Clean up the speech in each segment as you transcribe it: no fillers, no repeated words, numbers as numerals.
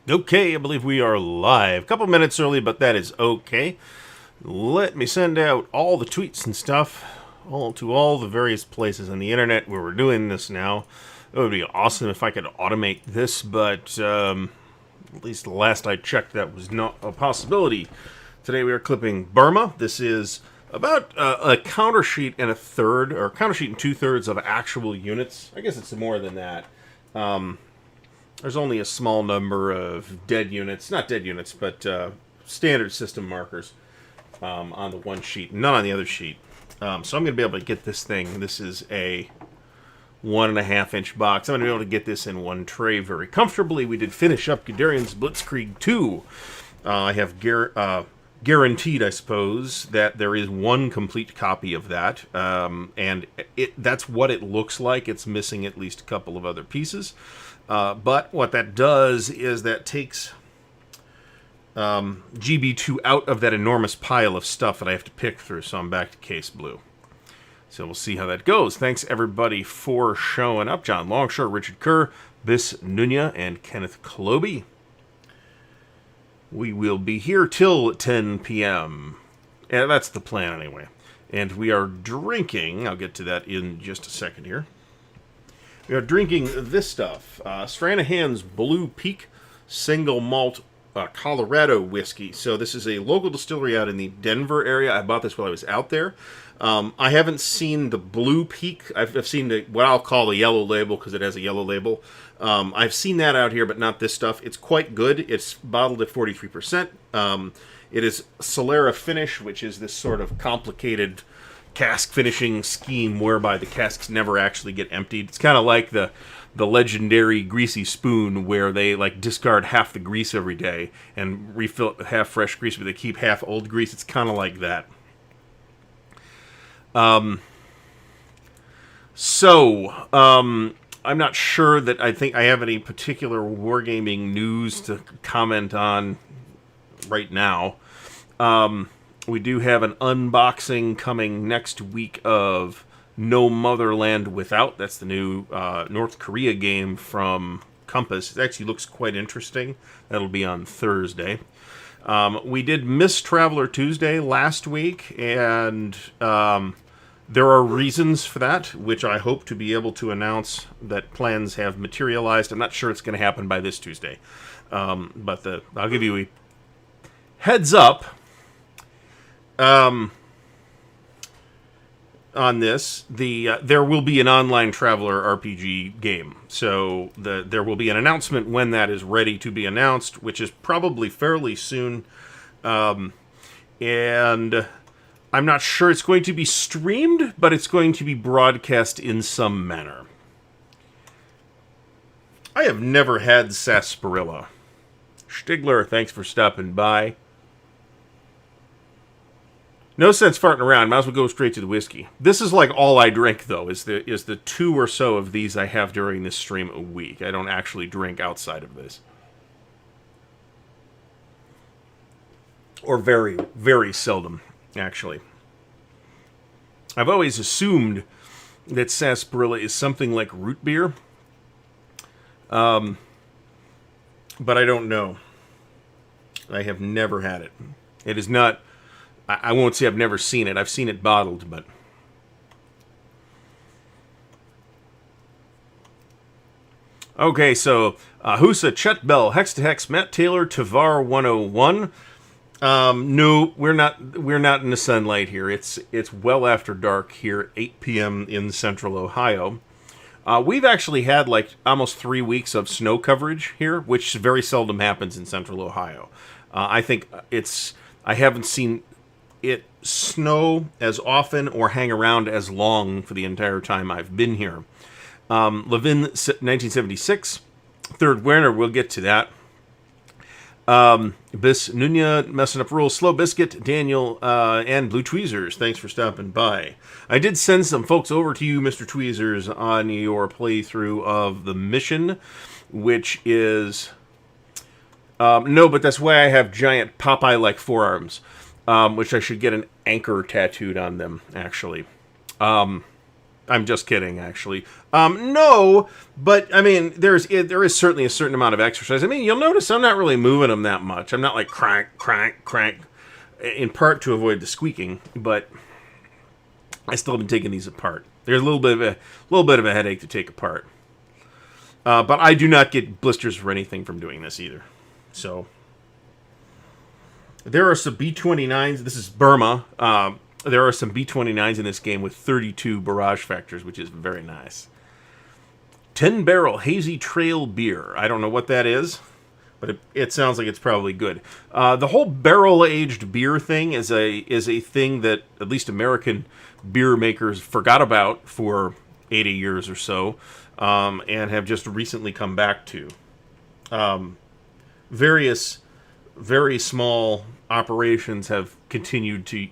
Okay, I believe we are live. A couple minutes early, but that is okay. Let me send out all the tweets and stuff all to all the various places on the internet where we're doing this now. It would be awesome if I could automate this, but at least the last I checked, that was not a possibility. Today we are clipping Burma. This is about a counter sheet and a third, or counter sheet and 2/3 of actual units. I guess it's more than that. There's only a small number of dead units, not dead units, but standard system markers on the one sheet, none on the other sheet. So I'm going to be able to get this thing. This is a 1.5-inch box. I'm going to be able to get this in one tray very comfortably. We did finish up Guderian's Blitzkrieg 2. I have guaranteed, I suppose, that there is one complete copy of that, and that's what it looks like. It's missing at least a couple of other pieces. But what that does is that takes GB2 out of that enormous pile of stuff that I have to pick through, so I'm back to case blue. So we'll see how that goes. Thanks, everybody, for showing up. John Longshore, Richard Kerr, Bis Nunya, and Kenneth Kloby. We will be here till 10 p.m. And that's the plan, anyway. And we are drinking. I'll get to that in just a second here. We are drinking this stuff. Stranahan's Blue Peak Single Malt Colorado Whiskey. So this is a local distillery out in the Denver area. I bought this while I was out there. I haven't seen the Blue Peak. I've seen what I'll call the yellow label because it has a yellow label. I've seen that out here, but not this stuff. It's quite good. It's bottled at 43%. It is Solera finish, which is this sort of complicated cask finishing scheme whereby the casks never actually get emptied. It's kind of like the legendary greasy spoon where they like discard half the grease every day and refill it with half fresh grease, but they keep half old grease. It's kind of like that. I'm not sure that I think I have any particular wargaming news to comment on right now. We do have an unboxing coming next week of No Motherland Without. That's the new North Korea game from Compass. It actually looks quite interesting. That'll be on Thursday. We did miss Traveler Tuesday last week, and there are reasons for that, which I hope to be able to announce that plans have materialized. I'm not sure it's going to happen by this Tuesday, but I'll give you a heads up on this. There will be an online Traveler RPG game, so there will be an announcement when that is ready to be announced, which is probably fairly soon, and I'm not sure it's going to be streamed, but it's going to be broadcast in some manner. I have never had sarsaparilla. Stigler, thanks for stopping by. No sense farting around. Might as well go straight to the whiskey. This is like all I drink, though, is the 2 or so of these I have during this stream a week. I don't actually drink outside of this. Or very, very seldom, actually. I've always assumed that sarsaparilla is something like root beer. But I don't know. I have never had it. It is not... I won't say I've never seen it. I've seen it bottled, but... Okay, so Husa, Chet Bell, Hex to Hex, Matt Taylor, Tavar 101. No, we're not in the sunlight here. It's well after dark here, 8 p.m. in central Ohio. We've actually had like almost 3 weeks of snow coverage here, which very seldom happens in central Ohio. I think I haven't seen it snow as often or hang around as long for the entire time I've been here. Levin, 1976. Third winter, we'll get to that. Bis Nunya, Messing Up Rules, Slow Biscuit, Daniel, and Blue Tweezers, thanks for stopping by. I did send some folks over to you, Mr. Tweezers, on your playthrough of the mission, which is... no, but that's why I have giant Popeye-like forearms. Which I should get an anchor tattooed on them, actually. I'm just kidding, actually. No, but I mean, there is certainly a certain amount of exercise. I mean, you'll notice I'm not really moving them that much. I'm not like crank, crank, crank, in part to avoid the squeaking, but I still have been taking these apart. There's a little bit of a headache to take apart, but I do not get blisters for anything from doing this either. So there are some B-29s. This is Burma. There are some B-29s in this game with 32 barrage factors, which is very nice. 10-barrel hazy trail beer. I don't know what that is, but it sounds like it's probably good. The whole barrel-aged beer thing is a thing that at least American beer makers forgot about for 80 years or so, and have just recently come back to. Various very small operations have continued to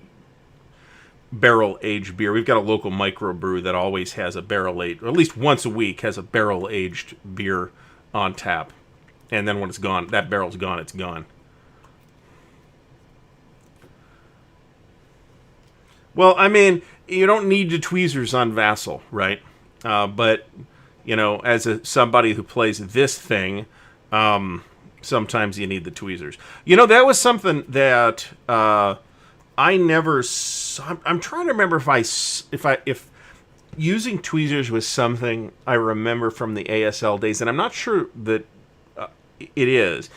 barrel-aged beer. We've got a local microbrew that always has a barrel-aged, or at least once a week, has a barrel-aged beer on tap. And then when it's gone, that barrel's gone, it's gone. Well, I mean, you don't need the tweezers on Vassal, right? But, you know, as somebody who plays this thing, sometimes you need the tweezers. You know, that was something that I never saw. I'm trying to remember if using tweezers was something I remember from the ASL days, and I'm not sure that it is.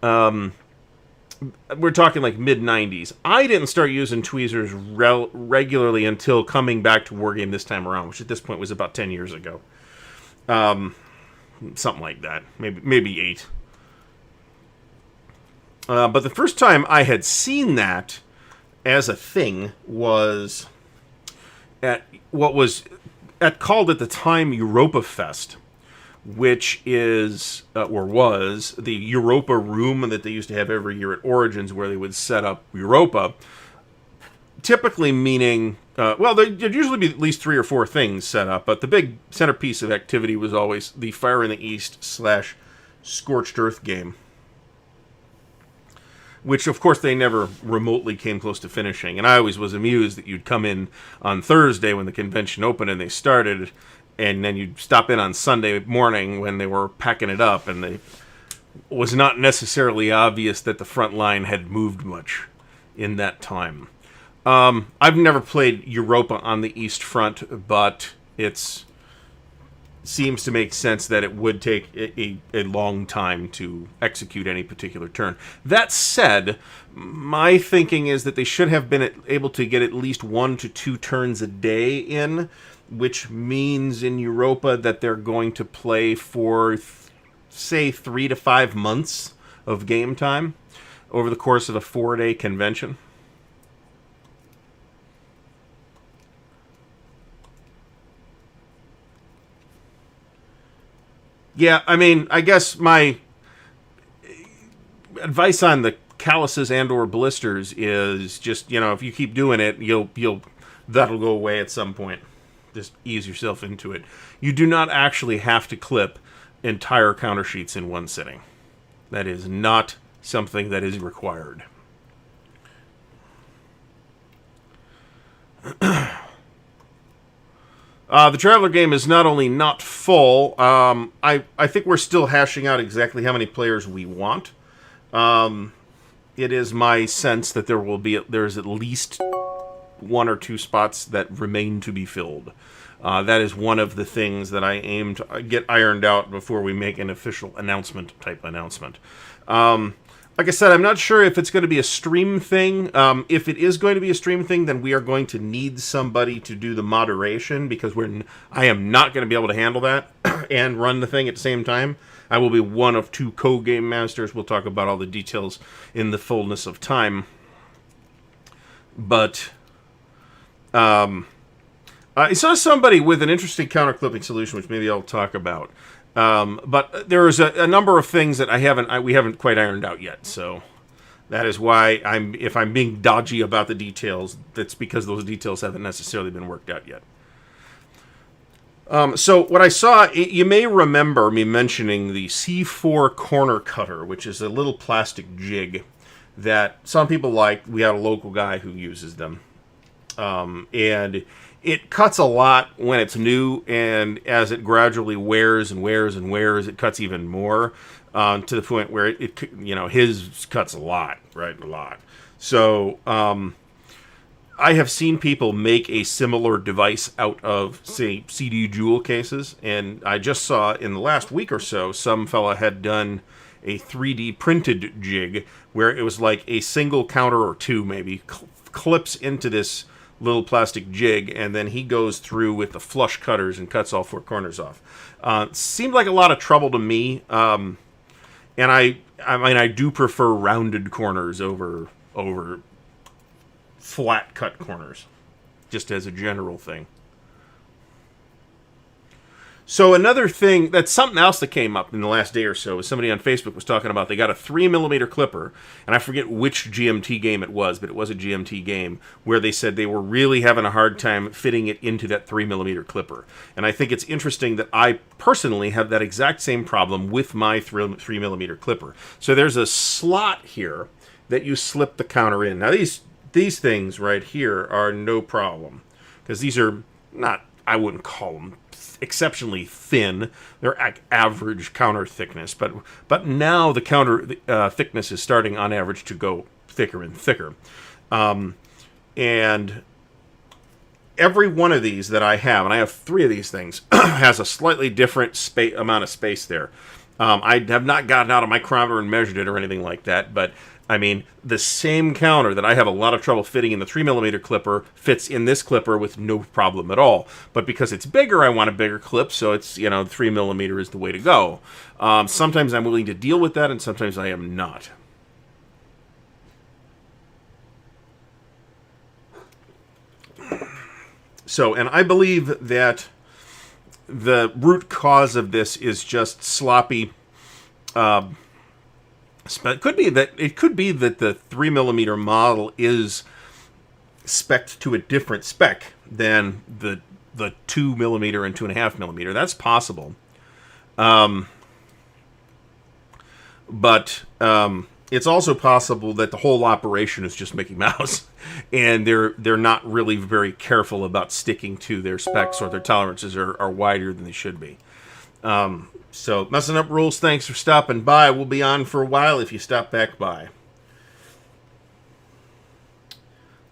We're talking like mid-90s. I didn't start using tweezers regularly until coming back to Wargame this time around, which at this point was about 10 years ago. Something like that. Maybe 8. But the first time I had seen that as a thing was at what was called at the time Europa Fest, which is, or was, the Europa room that they used to have every year at Origins, where they would set up Europa, typically meaning, well, there'd usually be at least 3 or 4 things set up, but the big centerpiece of activity was always the Fire in the East / Scorched Earth game, which, of course, they never remotely came close to finishing. And I always was amused that you'd come in on Thursday when the convention opened and they started, and then you'd stop in on Sunday morning when they were packing it up, and it was not necessarily obvious that the front line had moved much in that time. I've never played Europa on the East Front, but it's seems to make sense that it would take a long time to execute any particular turn. That said, my thinking is that they should have been able to get at least 1 to 2 turns a day in, which means in Europa that they're going to play for, say, 3 to 5 months of game time over the course of a 4-day convention. Yeah, I mean, I guess my advice on the calluses and or blisters is just, you know, if you keep doing it, that'll go away at some point. Just ease yourself into it. You do not actually have to clip entire counter sheets in one sitting. That is not something that is required. The Traveler game is not only not full, I think we're still hashing out exactly how many players we want. It is my sense that there's at least 1 or 2 spots that remain to be filled. That is one of the things that I aim to get ironed out before we make an official type announcement. Like I said, I'm not sure if it's going to be a stream thing. If it is going to be a stream thing, then we are going to need somebody to do the moderation, because I am not going to be able to handle that and run the thing at the same time. I will be one of 2 co-game masters. We'll talk about all the details in the fullness of time. But I saw somebody with an interesting counter-clipping solution, which maybe I'll talk about. But there is a number of things that we haven't quite ironed out yet. So that is why if I'm being dodgy about the details, that's because those details haven't necessarily been worked out yet. So what I saw, you may remember me mentioning the C4 corner cutter, which is a little plastic jig that some people like. We had a local guy who uses them. And it cuts a lot when it's new, and as it gradually wears and wears and wears, it cuts even more, to the point where his cuts a lot, right? A lot. So I have seen people make a similar device out of, say, CD jewel cases, and I just saw in the last week or so, some fella had done a 3D printed jig where it was like a single counter or two maybe clips into this little plastic jig, and then he goes through with the flush cutters and cuts all four corners off. Seemed like a lot of trouble to me, and I mean I do prefer rounded corners over flat cut corners, just as a general thing. So another thing, that's something else that came up in the last day or so, is somebody on Facebook was talking about they got a 3mm clipper, and I forget which GMT game it was, but it was a GMT game, where they said they were really having a hard time fitting it into that 3mm clipper. And I think it's interesting that I personally have that exact same problem with my 3mm clipper. So there's a slot here that you slip the counter in. Now these things right here are no problem, because these are not, I wouldn't call them exceptionally thin. They're average counter thickness, but now the counter thickness is starting on average to go thicker and thicker. And every one of these that I have, and I have 3 of these things, has a slightly different amount of space there. I have not gotten out a micrometer and measured it or anything like that, but I mean, the same counter that I have a lot of trouble fitting in the 3mm clipper fits in this clipper with no problem at all. But because it's bigger, I want a bigger clip, so it's, 3mm is the way to go. Sometimes I'm willing to deal with that, and sometimes I am not. So, and I believe that the root cause of this is just sloppy. It could be that the 3mm model is spec'd to a different spec than the 2mm and 2.5mm. That's possible. But it's also possible that the whole operation is just Mickey Mouse, and they're not really very careful about sticking to their specs, or their tolerances are wider than they should be. So, Messing Up Rules, thanks for stopping by. We'll be on for a while if you stop back by.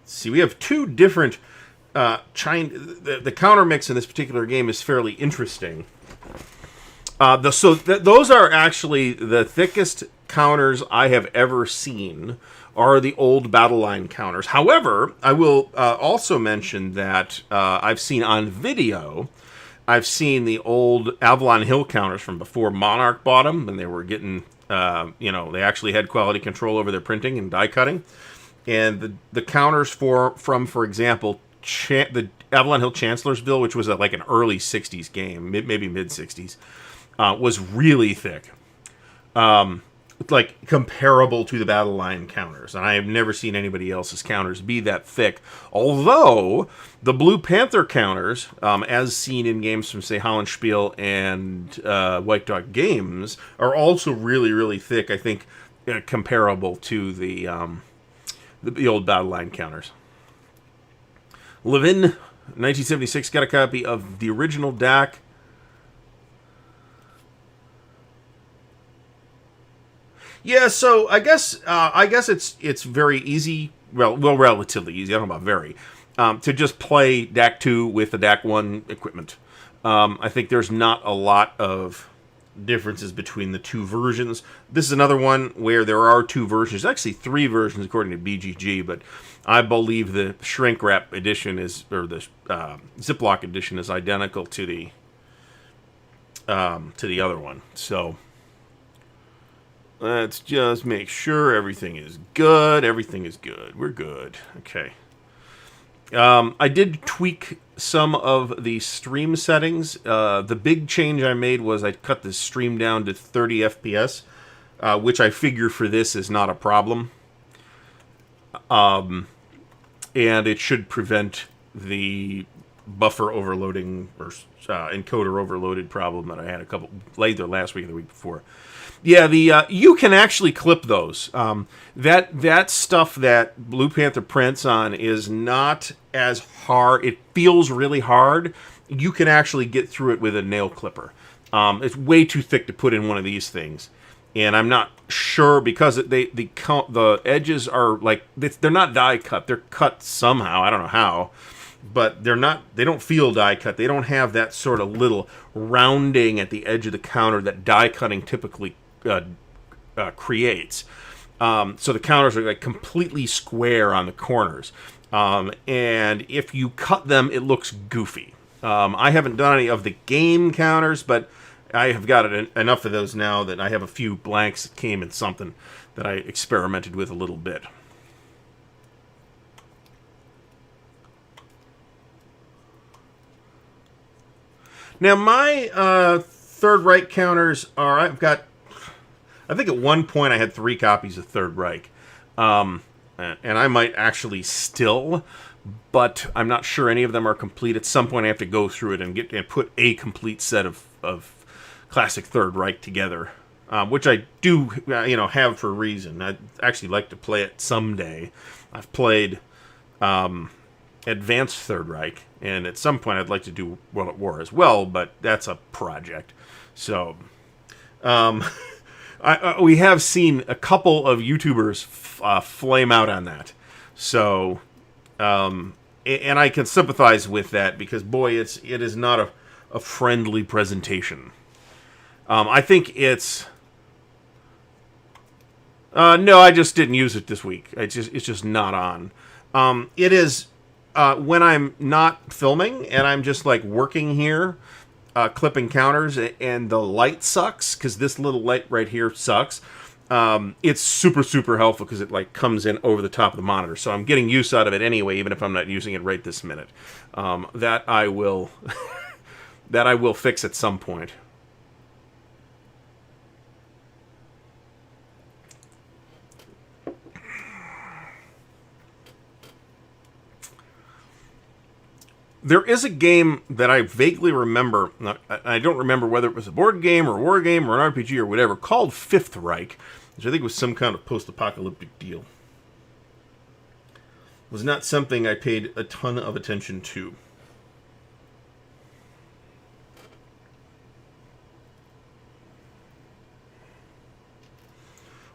Let's see, we have 2 different the counter mix in this particular game is fairly interesting. Those are actually the thickest counters I have ever seen, are the old battle line counters. However, I will also mention that I've seen on video, I've seen the old Avalon Hill counters from before Monarch bought them, and they were getting, they actually had quality control over their printing and die cutting. And the counters for example, the Avalon Hill Chancellorsville, which was like an early 60s game, maybe mid-60s, was really thick. Like comparable to the battle line counters, and I have never seen anybody else's counters be that thick. Although the Blue Panther counters, as seen in games from say Hollandspiel and White Dog Games, are also really, really thick. I think comparable to the old battle line counters. Levin, 1976, got a copy of the original DAC. Yeah, so I guess it's very easy, well, relatively easy. I don't know about very, to just play DAC 2 with the DAC 1 equipment. I think there's not a lot of differences between the 2 versions. This is another one where there are 2 versions. There's actually 3 versions according to BGG, but I believe the shrink wrap edition or the Ziploc edition is identical to the other one. So let's just make sure everything is good. Everything is good. We're good. Okay. I did tweak some of the stream settings. The big change I made was I cut the stream down to 30 FPS, which I figure for this is not a problem. And it should prevent the buffer overloading or encoder overloaded problem that I had either last week or the week before. Yeah, you can actually clip those. That stuff that Blue Panther prints on is not as hard. It feels really hard. You can actually get through it with a nail clipper. It's way too thick to put in one of these things, and I'm not sure because the edges are like they're not die cut. They're cut somehow. I don't know how, but they're not. They don't feel die cut. They don't have that sort of little rounding at the edge of the counter that die cutting typically creates. So the counters are like completely square on the corners, and if you cut them, it looks goofy. I haven't done any of the game counters, but I have got enough of those now that I have a few blanks that came in something that I experimented with a little bit. Now my Third Reich counters are, I think at one point I had 3 copies of Third Reich. And I might actually still, but I'm not sure any of them are complete. At some point I have to go through it and put a complete set of classic Third Reich together, which I do have for a reason. I'd actually like to play it someday. I've played Advanced Third Reich, and at some point I'd like to do World at War as well, but that's a project. So we have seen a couple of YouTubers flame out on that. So, and I can sympathize with that because, boy, it is not a friendly presentation. I think it's... no, I just didn't use it this week. It's just not on. It is when I'm not filming and I'm just like working here, clipping counters, and the light sucks because this little light right here sucks. It's super, super helpful because it like comes in over the top of the monitor. So I'm getting use out of it anyway, even if I'm not using it right this minute. That I will that I will fix at some point. There is a game that I vaguely remember. I don't remember whether it was a board game or a war game or an RPG or whatever, called Fifth Reich, which I think was some kind of post-apocalyptic deal. It was not something I paid a ton of attention to.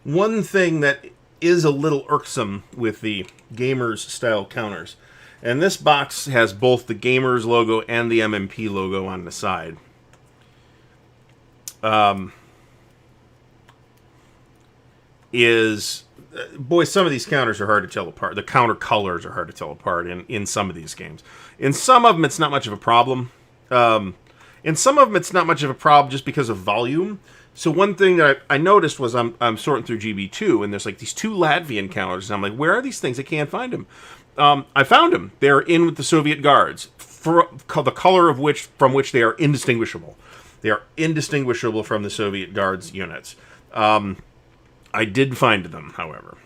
One thing that is a little irksome with the Gamers style counters, and this box has both the Gamers logo and the MMP logo on the side. Boy, some of these counters are hard to tell apart. The counter colors are hard to tell apart in some of these games. In some of them, it's not much of a problem. In some of them, it's not much of a problem just because of volume. So one thing that I noticed was I'm sorting through GB2, and there's like these 2 Latvian counters, and I'm like, where are these things? I can't find them. I found them. They're in with the Soviet Guards, the color of from which they are indistinguishable. They are indistinguishable from the Soviet Guards units. I did find them, however.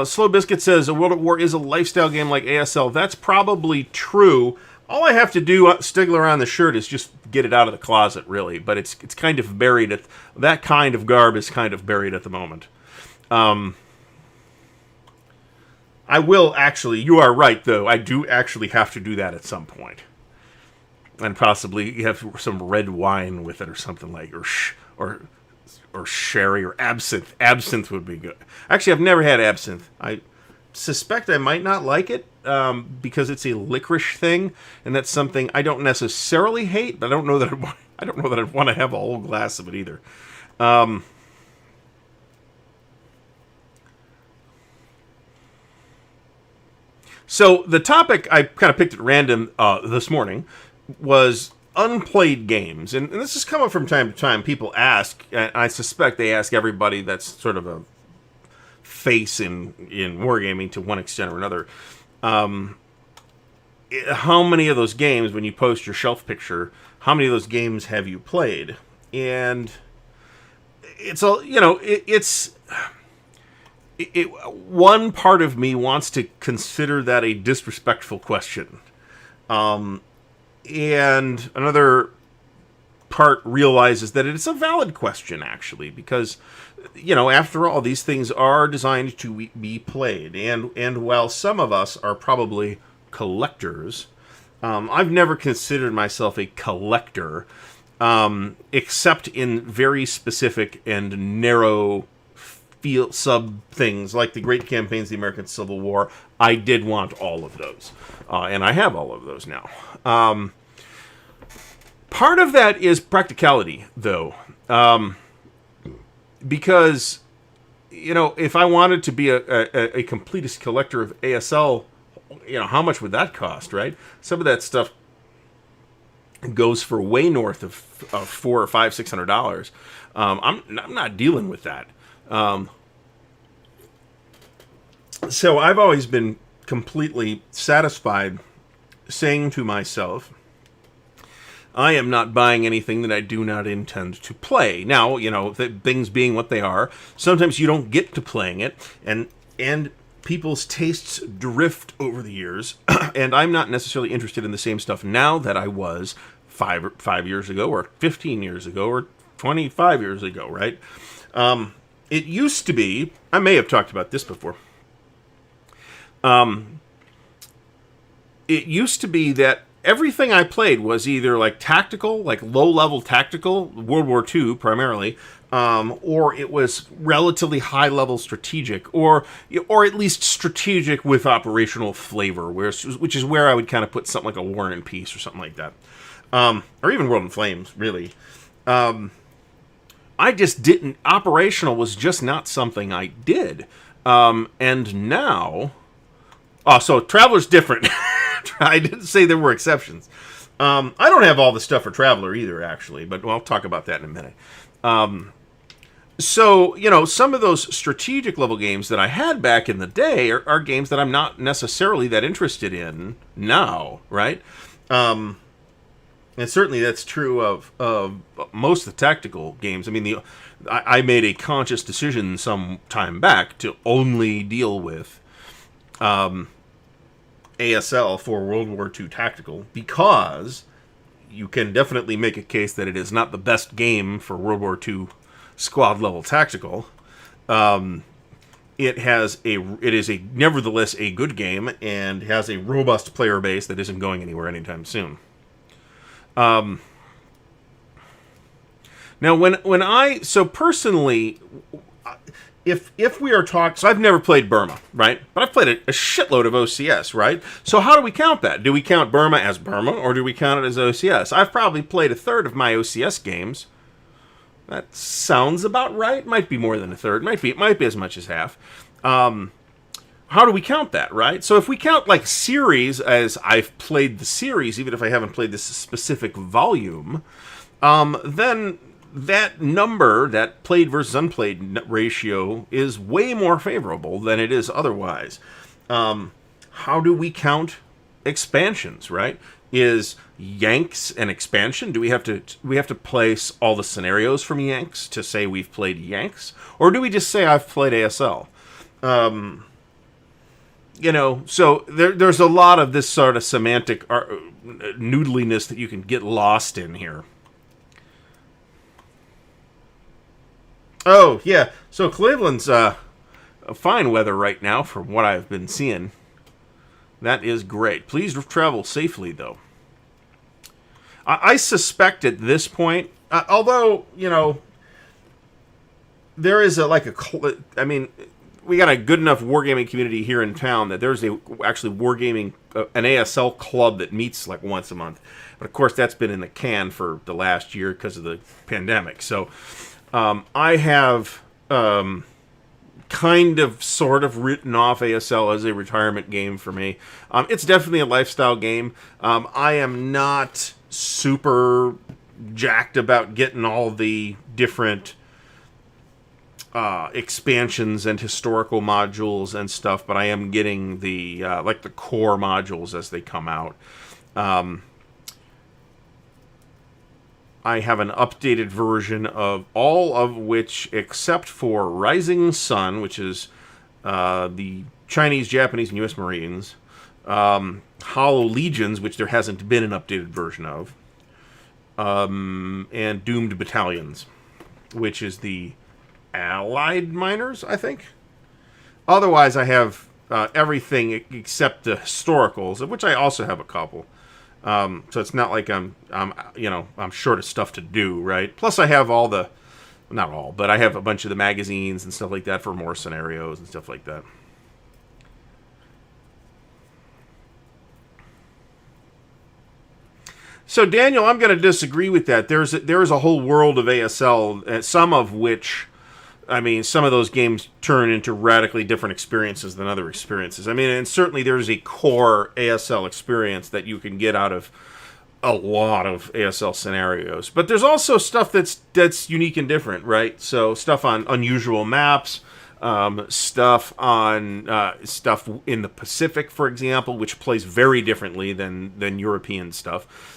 Slow Biscuit says, a World at War is a lifestyle game like ASL. That's probably true. All I have to do, Stigler on the shirt, is just get it out of the closet, really. But it's kind of buried. That kind of garb is kind of buried at the moment. I will actually, you are right, though. I do actually have to do that at some point. And possibly have some red wine with it or something like, or sherry or absinthe. Absinthe would be good. Actually, I've never had absinthe. I suspect I might not like it because it's a licorice thing, and that's something I don't necessarily hate, but I don't know that I'd want to have a whole glass of it either. So the topic I kind of picked at random this morning was unplayed games. And this is coming from time to time. People ask, and I suspect they ask everybody that's sort of a face in wargaming to one extent or another. How many of those games, when you post your shelf picture, how many of those games have you played? And it's all, one part of me wants to consider that a disrespectful question. And another part realizes that it's a valid question, actually, because, after all, these things are designed to be played. And while some of us are probably collectors, I've never considered myself a collector, except in very specific and narrow field sub things like the Great Campaigns of the American Civil War. I did want all of those, and I have all of those now. Part of that is practicality, though, because if I wanted to be a completist collector of ASL, how much would that cost, right? Some of that stuff goes for way north of $400 or $500, $600. I'm not dealing with that. So I've always been completely satisfied saying to myself, I am not buying anything that I do not intend to play. Now, things being what they are, sometimes you don't get to playing it, and people's tastes drift over the years, and I'm not necessarily interested in the same stuff now that I was 5 years ago, or 15 years ago, or 25 years ago, right? It used to be, I may have talked about this before, it used to be that everything I played was either like tactical, like low-level tactical, World War II primarily, or it was relatively high-level strategic, or at least strategic with operational flavor, which is where I would kind of put something like a War and Peace or something like that, or even World in Flames, really. I just didn't. Operational was just not something I did, and now. Oh, so Traveler's different. I didn't say there were exceptions. I don't have all the stuff for Traveler either, actually, but I'll talk about that in a minute. So, some of those strategic level games that I had back in the day are games that I'm not necessarily that interested in now, right? And certainly that's true of most of the tactical games. I mean, I made a conscious decision some time back to only deal with ASL for World War II Tactical, because you can definitely make a case that it is not the best game for World War II squad level tactical. It is nevertheless a good game and has a robust player base that isn't going anywhere anytime soon. Now, personally, if we are talking, so I've never played Burma, right? But I've played a shitload of OCS, right? So how do we count that? Do we count Burma as Burma, or do we count it as OCS? I've probably played a third of my OCS games. That sounds about right. Might be more than a third. It might be as much as half. How do we count that, right? So if we count like series as I've played the series, even if I haven't played this specific volume, then that number, that played versus unplayed ratio, is way more favorable than it is otherwise. How do we count expansions, right? Is Yanks an expansion? Do we have to place all the scenarios from Yanks to say we've played Yanks? Or do we just say I've played ASL? So there's a lot of this sort of semantic noodliness that you can get lost in here. Oh, yeah. So Cleveland's fine weather right now from what I've been seeing. That is great. Please travel safely, though. I suspect at this point, although, there is I mean, we got a good enough wargaming community here in town that there's actually wargaming, an ASL club that meets like once a month. But of course, that's been in the can for the last year because of the pandemic. So I have kind of sort of written off ASL as a retirement game for me. It's definitely a lifestyle game. I am not super jacked about getting all the different expansions and historical modules and stuff, but I am getting the the core modules as they come out. I have an updated version of all of which, except for Rising Sun, which is the Chinese, Japanese, and U.S. Marines, Hollow Legions, which there hasn't been an updated version of, and Doomed Battalions, which is the Allied Miners, I think. Otherwise, I have everything except the historicals, of which I also have a couple. So it's not like I'm short of stuff to do, right? Plus, I have all the, not all, but I have a bunch of the magazines and stuff like that for more scenarios and stuff like that. So, Daniel, I'm going to disagree with that. There is a whole world of ASL, some of which, I mean, some of those games turn into radically different experiences than other experiences. I mean, and certainly there's a core ASL experience that you can get out of a lot of ASL scenarios. But there's also stuff that's unique and different, right? So stuff on unusual maps, stuff in the Pacific, for example, which plays very differently than European stuff.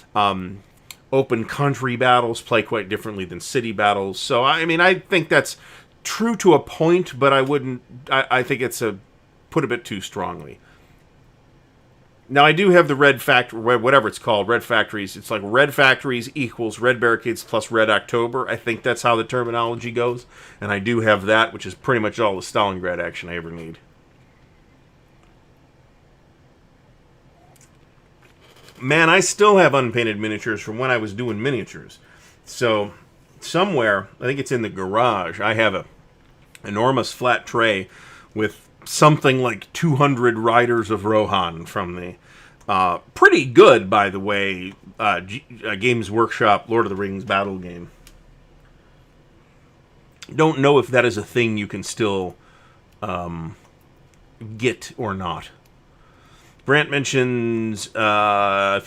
Open country battles play quite differently than city battles. So, I mean, I think that's true to a point, but I think it's put a bit too strongly. Now, I do have the Red Factory, whatever it's called, Red Factories. It's like Red Factories equals Red Barricades plus Red October. I think that's how the terminology goes. And I do have that, which is pretty much all the Stalingrad action I ever need. Man, I still have unpainted miniatures from when I was doing miniatures. So, somewhere, I think it's in the garage, I have a enormous flat tray with something like 200 Riders of Rohan from the pretty good, by the way, Games Workshop Lord of the Rings battle game. Don't know if that is a thing you can still get or not. Brant mentions, if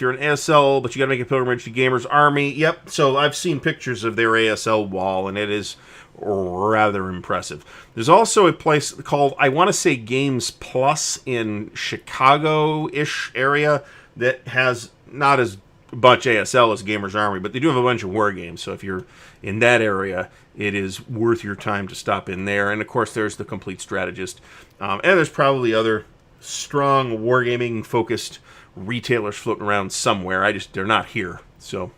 you're an ASL, but you gotta make a pilgrimage to Gamers Army. Yep, so I've seen pictures of their ASL wall, and it is rather impressive. There's also a place called, I want to say Games Plus in Chicago-ish area that has not as much ASL as Gamers Army, but they do have a bunch of war games, so if you're in that area, it is worth your time to stop in there. And of course, there's the Complete Strategist. And there's probably other strong wargaming focused retailers floating around somewhere. They're not here. So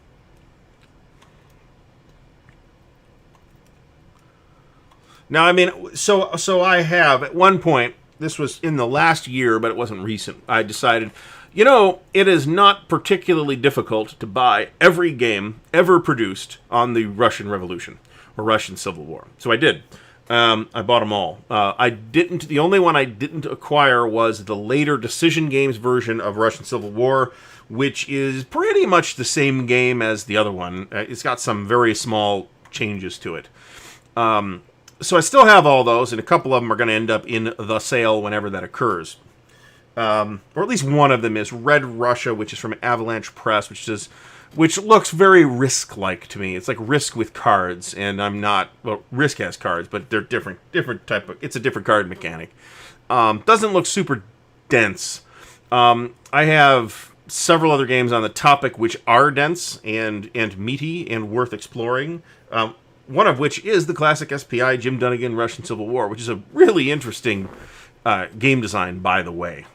now, I mean, so I have at one point, this was in the last year, but it wasn't recent. I decided, it is not particularly difficult to buy every game ever produced on the Russian Revolution or Russian Civil War. So I did. I bought them all. The only one I didn't acquire was the later Decision Games version of Russian Civil War, which is pretty much the same game as the other one. It's got some very small changes to it. So I still have all those, and a couple of them are going to end up in the sale whenever that occurs. Or at least one of them is Red Russia, which is from Avalanche Press, which looks very Risk-like to me. It's like Risk with cards, and I'm not... Well, Risk has cards, but they're different type of... It's a different card mechanic. Doesn't look super dense. I have several other games on the topic which are dense and meaty and worth exploring. One of which is the classic SPI Jim Dunnigan Russian Civil War, which is a really interesting game design, by the way.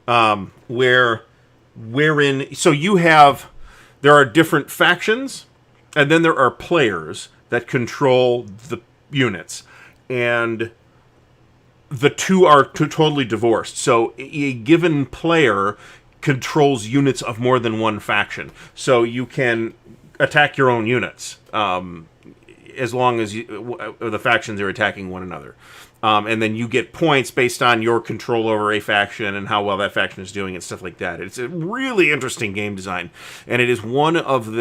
There are different factions, and then there are players that control the units, and the two are totally divorced. So a given player controls units of more than one faction, so you can attack your own units as long as the factions are attacking one another. And then you get points based on your control over a faction and how well that faction is doing and stuff like that. It's a really interesting game design, and it is one of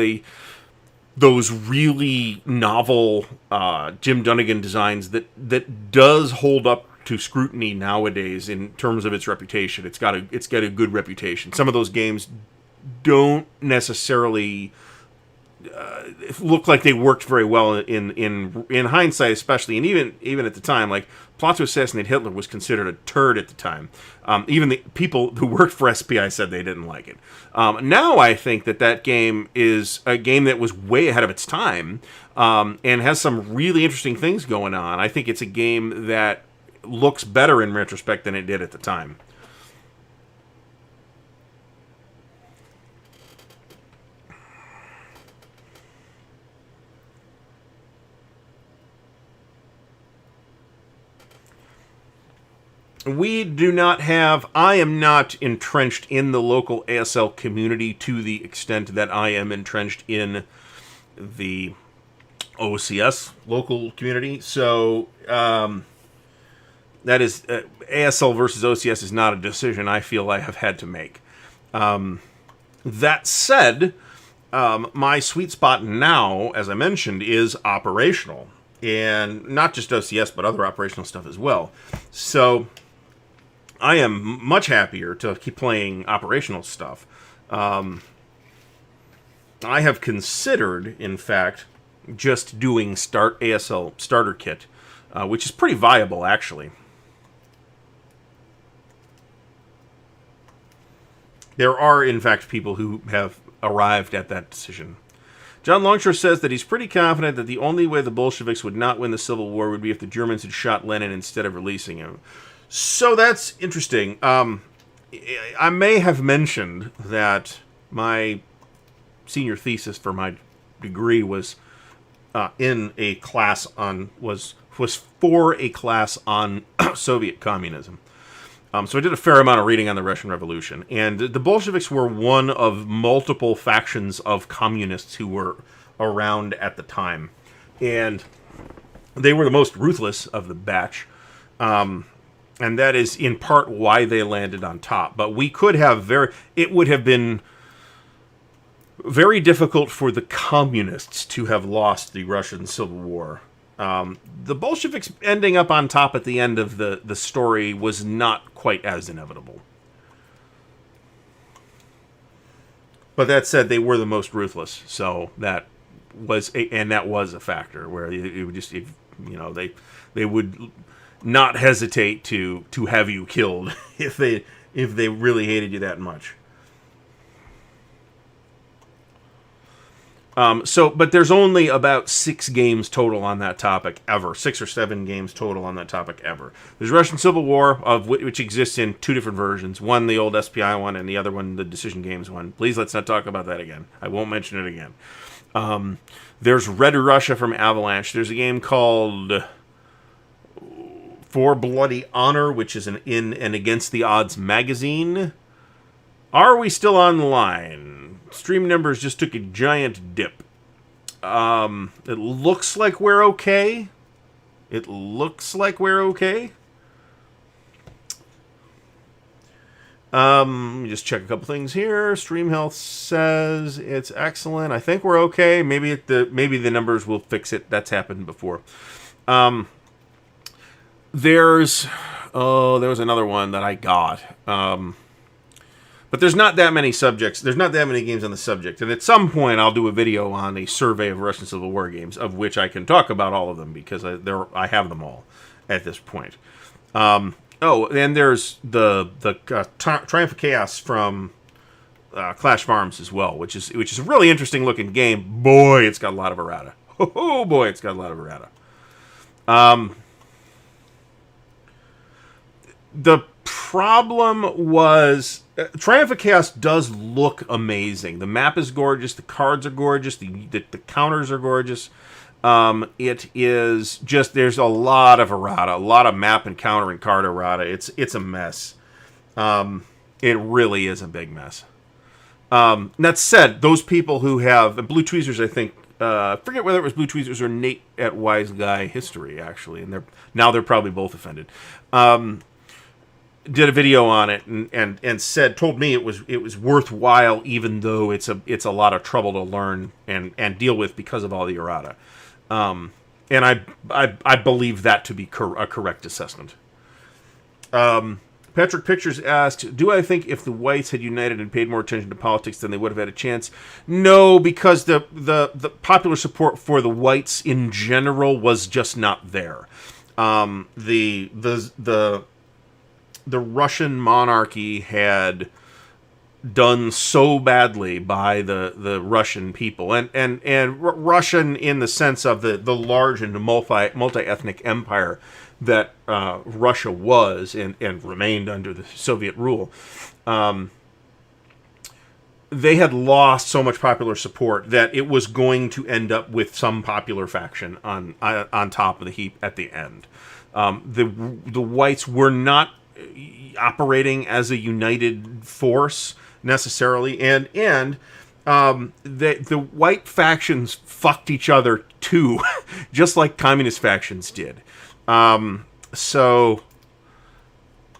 those really novel Jim Dunnigan designs that does hold up to scrutiny nowadays in terms of its reputation. It's got a good reputation. Some of those games don't necessarily look like they worked very well in hindsight, especially, and even at the time. Like Plot to Assassinate Hitler was considered a turd at the time. Even the people who worked for SPI said they didn't like it. Now I think that game is a game that was way ahead of its time, and has some really interesting things going on. I think it's a game that looks better in retrospect than it did at the time. I am not entrenched in the local ASL community to the extent that I am entrenched in the OCS local community. So, that is, ASL versus OCS is not a decision I feel I have had to make. That said, my sweet spot now, as I mentioned, is operational. And not just OCS, but other operational stuff as well. So I am much happier to keep playing operational stuff. I have considered, in fact, just doing ASL starter kit, which is pretty viable, actually. There are, in fact, people who have arrived at that decision. John Longshore says that he's pretty confident that the only way the Bolsheviks would not win the Civil War would be if the Germans had shot Lenin instead of releasing him. So that's interesting. I may have mentioned that my senior thesis for my degree was in a class on was for a class on Soviet communism. So I did a fair amount of reading on the Russian Revolution, and the Bolsheviks were one of multiple factions of communists who were around at the time, and they were the most ruthless of the batch. And that is in part why they landed on top. But we could have it would have been very difficult for the communists to have lost the Russian Civil War. The Bolsheviks ending up on top at the end of the story was not quite as inevitable. But that said, they were the most ruthless, so that was a factor where it would just, they would not hesitate to have you killed if they really hated you that much. But there's only about 6 games total on that topic ever. 6 or 7 games total on that topic ever. There's Russian Civil War, of which exists in 2 different versions. One, the old SPI one, and the other one, the Decision Games one. Please, let's not talk about that again. I won't mention it again. There's Red Russia from Avalanche. There's a game called For Bloody Honor, which is an In and Against the Odds magazine. Are we still on the line? Stream numbers just took a giant dip. It looks like we're okay. Let me just check a couple things here. Stream Health says it's excellent. I think we're okay. Maybe the numbers will fix it. That's happened before. There was another one that I got. But there's not that many subjects. There's not that many games on the subject. And at some point, I'll do a video on a survey of Russian Civil War games, of which I can talk about all of them, because I have them all at this point. And there's the Triumph of Chaos from Clash Farms as well, which is a really interesting looking game. Boy, it's got a lot of errata. Oh boy, it's got a lot of errata. The problem was Triumph of Chaos does look amazing. The map is gorgeous. The cards are gorgeous. The counters are gorgeous. It is just, there's a lot of errata, a lot of map and counter and card errata. It's a mess. It really is a big mess. That said, those people who have Blue Tweezers, I think, I forget whether it was Blue Tweezers or Nate at Wise Guy History, actually, and they're probably both offended. Did a video on it and told me it was worthwhile, even though it's a lot of trouble to learn and deal with because of all the errata. And I believe that to be a correct assessment. Patrick Pictures asked, do I think if the whites had united and paid more attention to politics, then they would have had a chance? No, because the popular support for the whites in general was just not there. The Russian monarchy had done so badly by the Russian people, and Russian in the sense of the large and multi-ethnic empire that Russia was and remained under the Soviet rule, they had lost so much popular support that it was going to end up with some popular faction on top of the heap at the end. The whites were not operating as a united force necessarily, and the white factions fucked each other too, just like communist factions did. So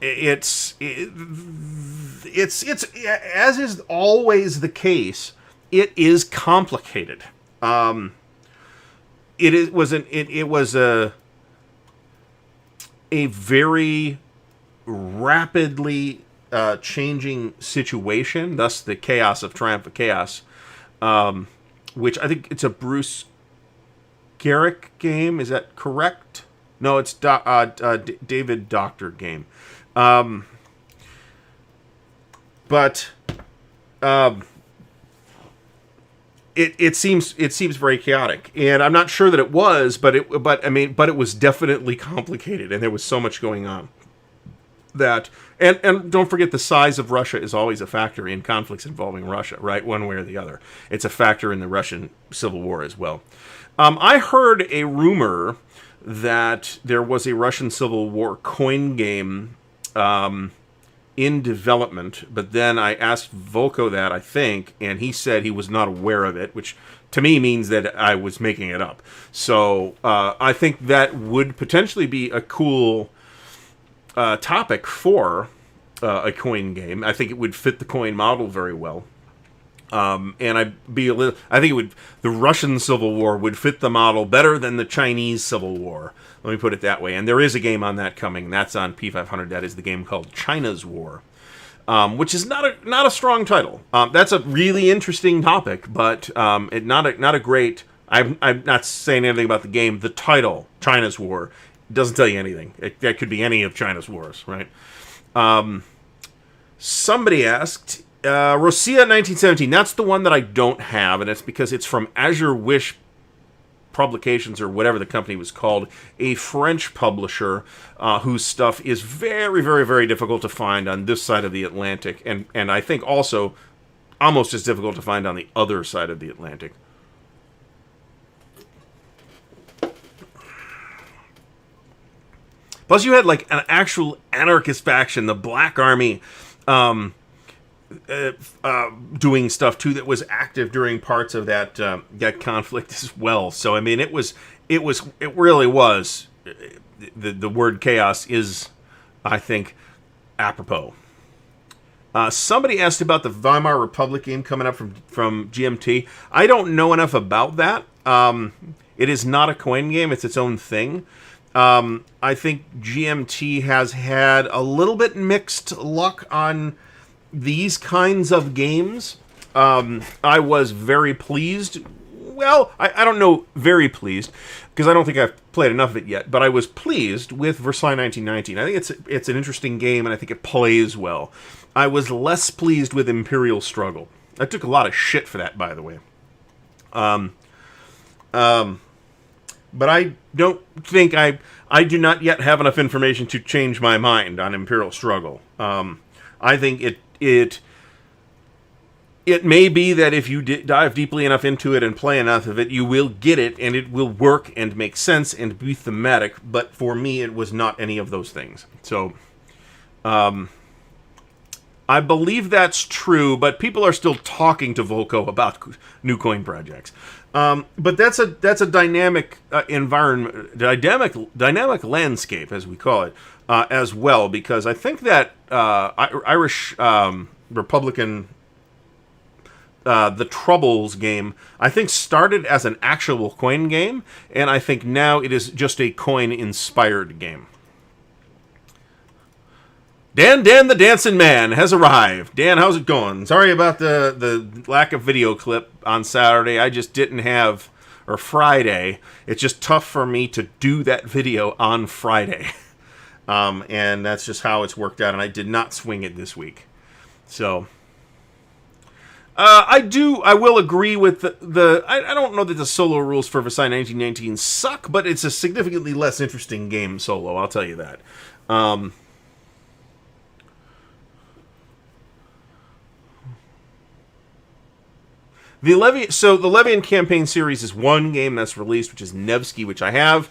it's as is always the case. It is complicated. It was a very rapidly changing situation. Thus, the chaos of Triumph of Chaos, which I think it's a Bruce Garrick game. Is that correct? No, it's David Doctor game. But it seems very chaotic, and I'm not sure that it was, but it was definitely complicated, and there was so much going on that, and don't forget, the size of Russia is always a factor in conflicts involving Russia, right? One way or the other. It's a factor in the Russian Civil War as well. I heard a rumor that there was a Russian Civil War coin game in development, but then I asked Volko that, I think, and he said he was not aware of it, which to me means that I was making it up. So I think that would potentially be a cool topic for a coin game. I think it would fit the coin model very well. And I think the Russian Civil War would fit the model better than the Chinese Civil War. Let me put it that way. And there is a game on that coming. That's on P500. That is the game called China's War, which is not a strong title. That's a really interesting topic, but not a great. I'm not saying anything about the game. The title, China's War, doesn't tell you anything. That could be any of China's wars, right? Somebody asked. Rosia 1917, that's the one that I don't have, and it's because it's from Azure Wish Publications, or whatever the company was called, a French publisher whose stuff is very, very, very difficult to find on this side of the Atlantic, and I think also almost as difficult to find on the other side of the Atlantic. Plus, you had like an actual anarchist faction, the Black Army, doing stuff too that was active during parts of that conflict as well. So I mean, it really was. The word chaos is, I think, apropos. Somebody asked about the Weimar Republic game coming up from GMT. I don't know enough about that. It is not a coin game; it's its own thing. I think GMT has had a little bit mixed luck on these kinds of games. I was very pleased. Well, I don't know, very pleased, because I don't think I've played enough of it yet, but I was pleased with Versailles 1919. I think it's an interesting game, and I think it plays well. I was less pleased with Imperial Struggle. I took a lot of shit for that, by the way. But I don't think I do not yet have enough information to change my mind on Imperial Struggle. I think it may be that if you dive deeply enough into it and play enough of it, you will get it, and it will work and make sense and be thematic, but for me it was not any of those things. So I believe that's true, but people are still talking to Volko about new coin projects. But that's a dynamic environment, dynamic landscape, as we call it, as well, because I think that Irish Republican, the Troubles game, I think started as an actual coin game, and I think now it is just a coin-inspired game. Dan the Dancing Man has arrived. Dan, how's it going? Sorry about the lack of video clip on Saturday. I just didn't have, or Friday. It's just tough for me to do that video on Friday. And that's just how it's worked out, and I did not swing it this week. So, I will agree with I don't know that the solo rules for Versailles 1919 suck, but it's a significantly less interesting game solo, I'll tell you that. The Levian campaign series is one game that's released, which is Nevsky, which I have,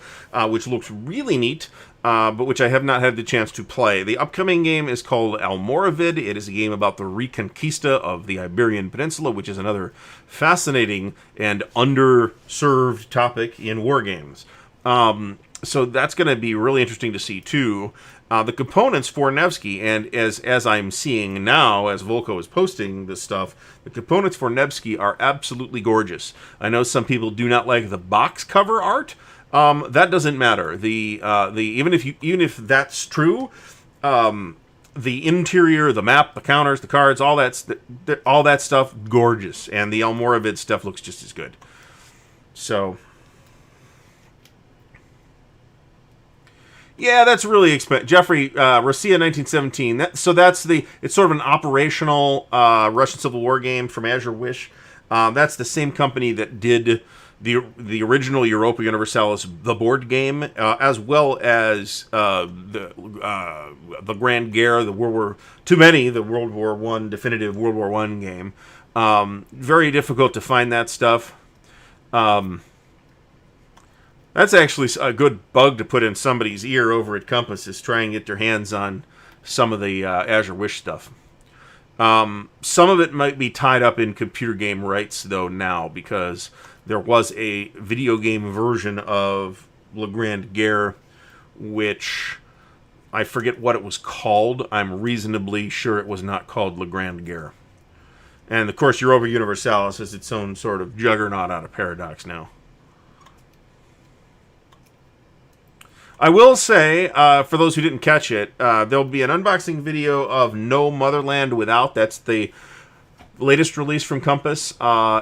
which looks really neat, but which I have not had the chance to play. The upcoming game is called Almoravid. It is a game about the Reconquista of the Iberian Peninsula, which is another fascinating and underserved topic in war games. So that's going to be really interesting to see too. The components for Nevsky, and as I'm seeing now, as Volko is posting this stuff, the components for Nevsky are absolutely gorgeous. I know some people do not like the box cover art. That doesn't matter. Even if that's true, the interior, the map, the counters, the cards, all that stuff, gorgeous, and the Almoravid stuff looks just as good. So. Yeah, that's really expensive. Jeffrey, Rossiya 1917. It's sort of an operational Russian Civil War game from Azure Wish. That's the same company that did the original Europa Universalis, the board game, as well as the Grand Guerre, the World War I definitive World War I game. Very difficult to find that stuff. That's actually a good bug to put in somebody's ear over at Compass, is try and get their hands on some of the Azure Wish stuff. Some of it might be tied up in computer game rights, though, now, because there was a video game version of Le Grand Guerre, which I forget what it was called. I'm reasonably sure it was not called Le Grand Guerre. And, of course, Europa Universalis is its own sort of juggernaut out of Paradox now. I will say, for those who didn't catch it, there'll be an unboxing video of No Motherland Without. That's the latest release from Compass.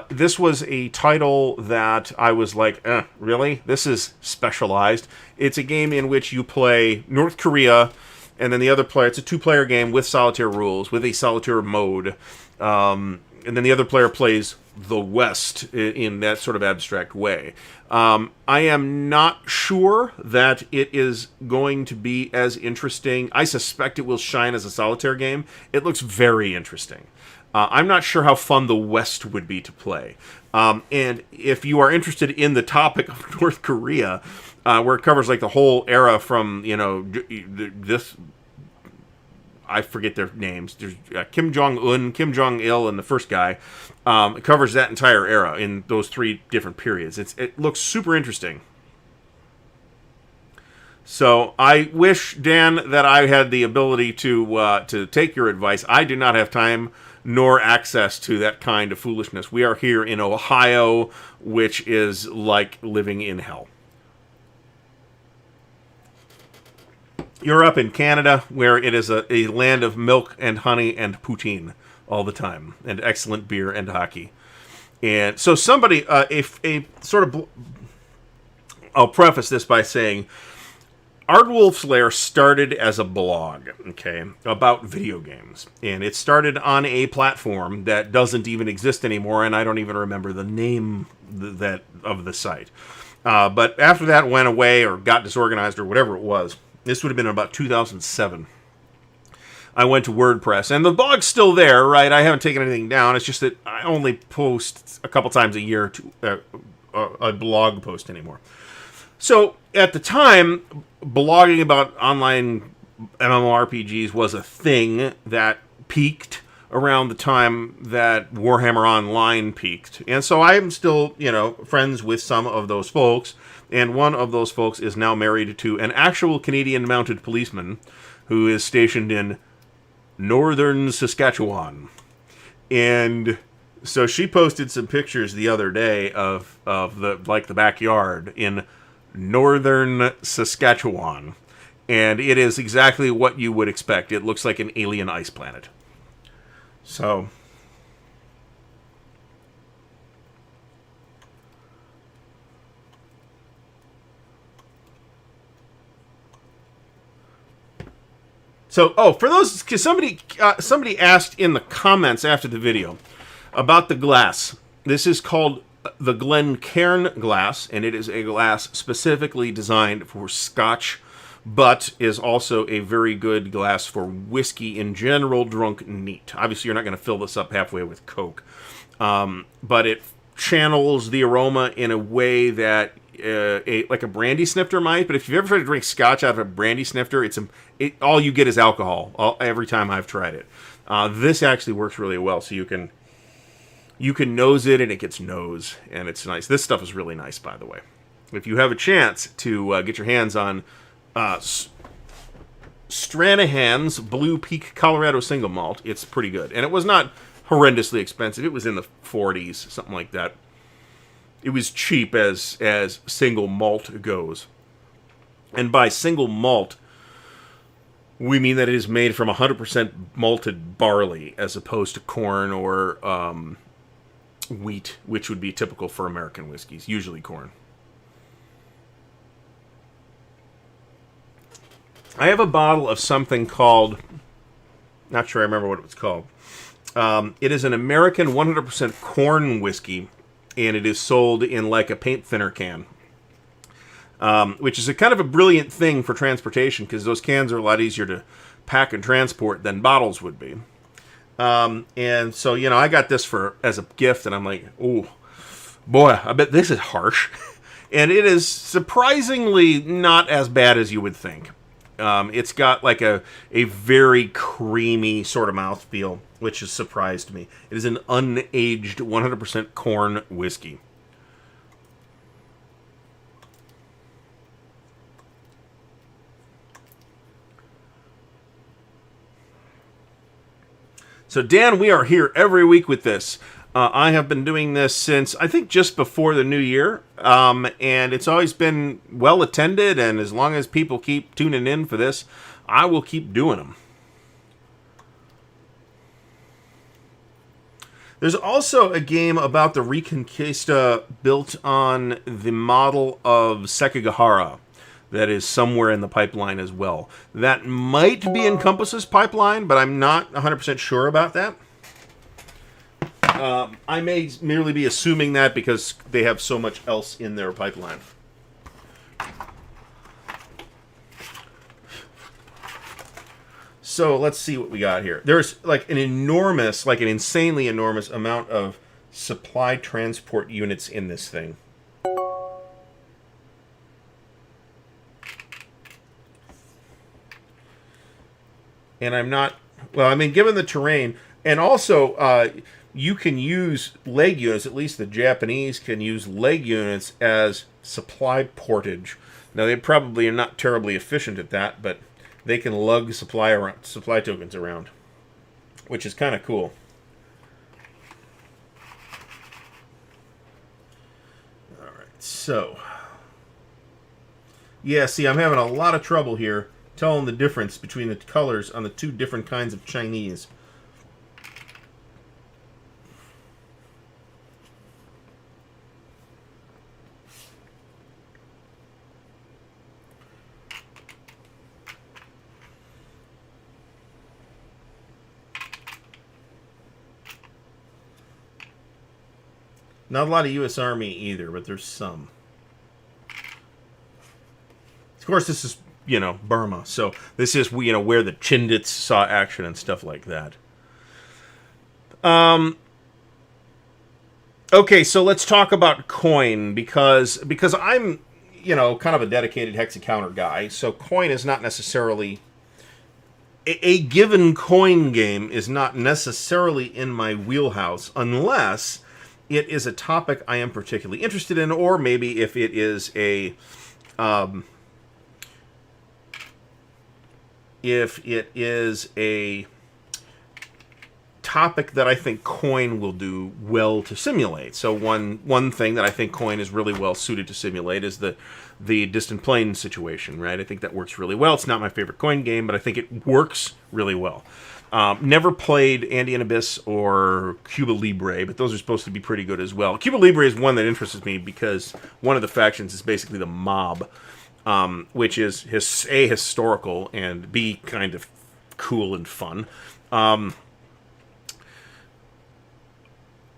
This was a title that I was like, really? This is specialized. It's a game in which you play North Korea, and then the other player, it's a two-player game with solitaire rules, with a solitaire mode. And then the other player plays the West in that sort of abstract way. I am not sure that it is going to be as interesting. I suspect it will shine as a solitaire game. It looks very interesting. I'm not sure how fun the West would be to play. And if you are interested in the topic of North Korea, where it covers like the whole era from, this... I forget their names. There's Kim Jong-un, Kim Jong-il, and the first guy. It covers that entire era in those three different periods. It looks super interesting. So I wish, Dan, that I had the ability to take your advice. I do not have time nor access to that kind of foolishness. We are here in Ohio, which is like living in hell. You're up in Canada, where it is a land of milk and honey and poutine all the time, and excellent beer and hockey. And so somebody, I'll preface this by saying, Ardwulf's Lair started as a blog, okay, about video games. And it started on a platform that doesn't even exist anymore, and I don't even remember the name of the site. But after that went away or got disorganized or whatever it was, this would have been about 2007. I went to WordPress, and the blog's still there, right? I haven't taken anything down. It's just that I only post a couple times a year to a blog post anymore. So at the time, blogging about online MMORPGs was a thing that peaked around the time that Warhammer Online peaked. And so I'm still, friends with some of those folks. And one of those folks is now married to an actual Canadian mounted policeman who is stationed in northern Saskatchewan. And so she posted some pictures the other day of the backyard in northern Saskatchewan. And it is exactly what you would expect. It looks like an alien ice planet. So... for those, because somebody asked in the comments after the video, About the glass. This is called the Glencairn glass, and it is a glass specifically designed for Scotch, but is also a very good glass for whiskey in general, drunk neat. Obviously, you're not going to fill this up halfway with Coke, but it channels the aroma in a way that like a brandy snifter might. But if you've ever tried to drink Scotch out of a brandy snifter, all you get is alcohol every time I've tried it. This actually works really well, so you can nose it, and it gets nose, and it's nice. This stuff is really nice, by the way. If you have a chance to get your hands on Stranahan's Blue Peak Colorado Single Malt, it's pretty good. And it was not horrendously expensive. It was in the 40s, something like that. It was cheap as single malt goes. And by single malt, we mean that it is made from 100% malted barley, as opposed to corn or wheat, which would be typical for American whiskeys, usually corn. I have a bottle of something called, not sure I remember what it was called. It is an American 100% corn whiskey, and it is sold in like a paint thinner can, which is a kind of a brilliant thing for transportation, because those cans are a lot easier to pack and transport than bottles would be. And so, I got this as a gift, and I'm like, oh, boy, I bet this is harsh. And it is surprisingly not as bad as you would think. It's got like a very creamy sort of mouthfeel, which has surprised me. It is an unaged 100% corn whiskey. So, Dan, we are here every week with this. I have been doing this since, I think, just before the new year. And it's always been well attended. And as long as people keep tuning in for this, I will keep doing them. There's also a game about the Reconquista built on the model of Sekigahara that is somewhere in the pipeline as well. That might be Encompass's pipeline, but I'm not 100% sure about that. I may merely be assuming that because they have so much else in their pipeline. So let's see what we got here. There's like an insanely enormous amount of supply transport units in this thing. And I'm not, given the terrain, and also you can use leg units, at least the Japanese can use leg units as supply portage. Now, they probably are not terribly efficient at that, but they can lug supply tokens around, which is kind of cool. All right, so. Yeah, see, I'm having a lot of trouble here telling the difference between the colors on the two different kinds of Chinese. Not a lot of U.S. Army either, but there's some. Of course, this is, Burma. So this is, where the Chindits saw action and stuff like that. Okay, so let's talk about coin, because I'm, kind of a dedicated Hexacounter guy. So coin is not necessarily... A given coin game is not necessarily in my wheelhouse unless it is a topic I am particularly interested in, or maybe if it is a topic that I think coin will do well to simulate. So one thing that I think coin is really well suited to simulate is the distant plane situation, right? I think that works really well. It's not my favorite coin game, but I think it works really well. Never played Andean Abyss or Cuba Libre, but those are supposed to be pretty good as well. Cuba Libre is one that interests me because one of the factions is basically the mob, which is A, historical, and B, kind of cool and fun.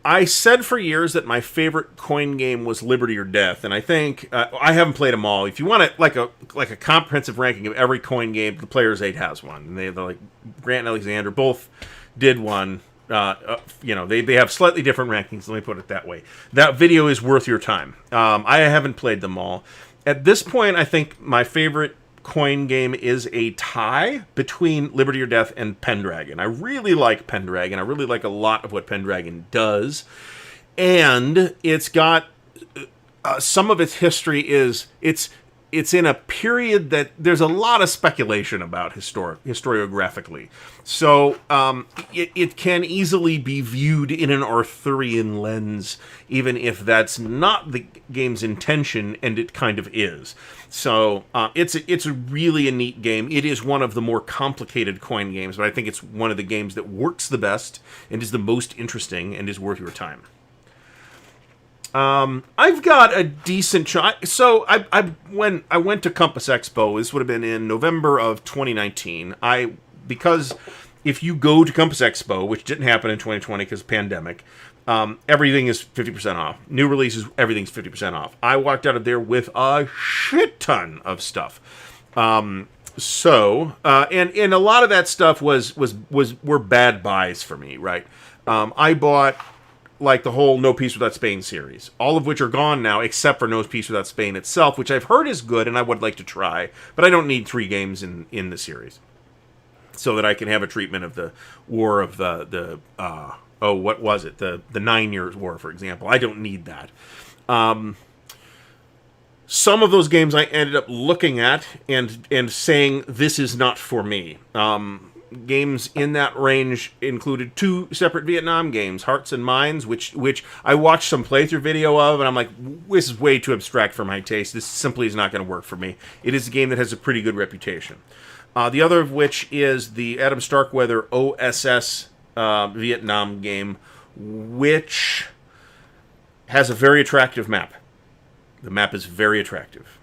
I said for years that my favorite coin game was Liberty or Death, and I think I haven't played them all. If you want like a comprehensive ranking of every coin game, the Player's 8 has one. And they're like Grant and Alexander both did one. They have slightly different rankings. Let me put it that way. That video is worth your time. I haven't played them all. At this point, I think my favorite coin game is a tie between Liberty or Death and Pendragon. I really like Pendragon. I really like a lot of what Pendragon does. And it's got some of its history is it's in a period that there's a lot of speculation about historiographically. So it can easily be viewed in an Arthurian lens, even if that's not the game's intention, and it kind of is. So it's really a neat game. It is one of the more complicated coin games, but I think it's one of the games that works the best and is the most interesting and is worth your time. I've got a decent shot. So when I went to Compass Expo, this would have been in November of 2019. Because if you go to Compass Expo, which didn't happen in 2020 because of the pandemic, everything is 50% off. New releases, everything's 50% off. I walked out of there with a shit ton of stuff. And a lot of that stuff were bad buys for me, right? I bought like the whole No Peace Without Spain series, all of which are gone now, except for No Peace Without Spain itself, which I've heard is good and I would like to try, but I don't need 3 games in the series, so that I can have a treatment of the war of what was it? The 9 Years' War, for example. I don't need that. Some of those games I ended up looking at and saying, this is not for me. Games in that range included 2 separate Vietnam games, Hearts and Minds, which I watched some playthrough video of, and I'm like, this is way too abstract for my taste. This simply is not going to work for me. It is a game that has a pretty good reputation. The other of which is the Adam Starkweather OSS Vietnam game, which has a very attractive map. The map is very attractive.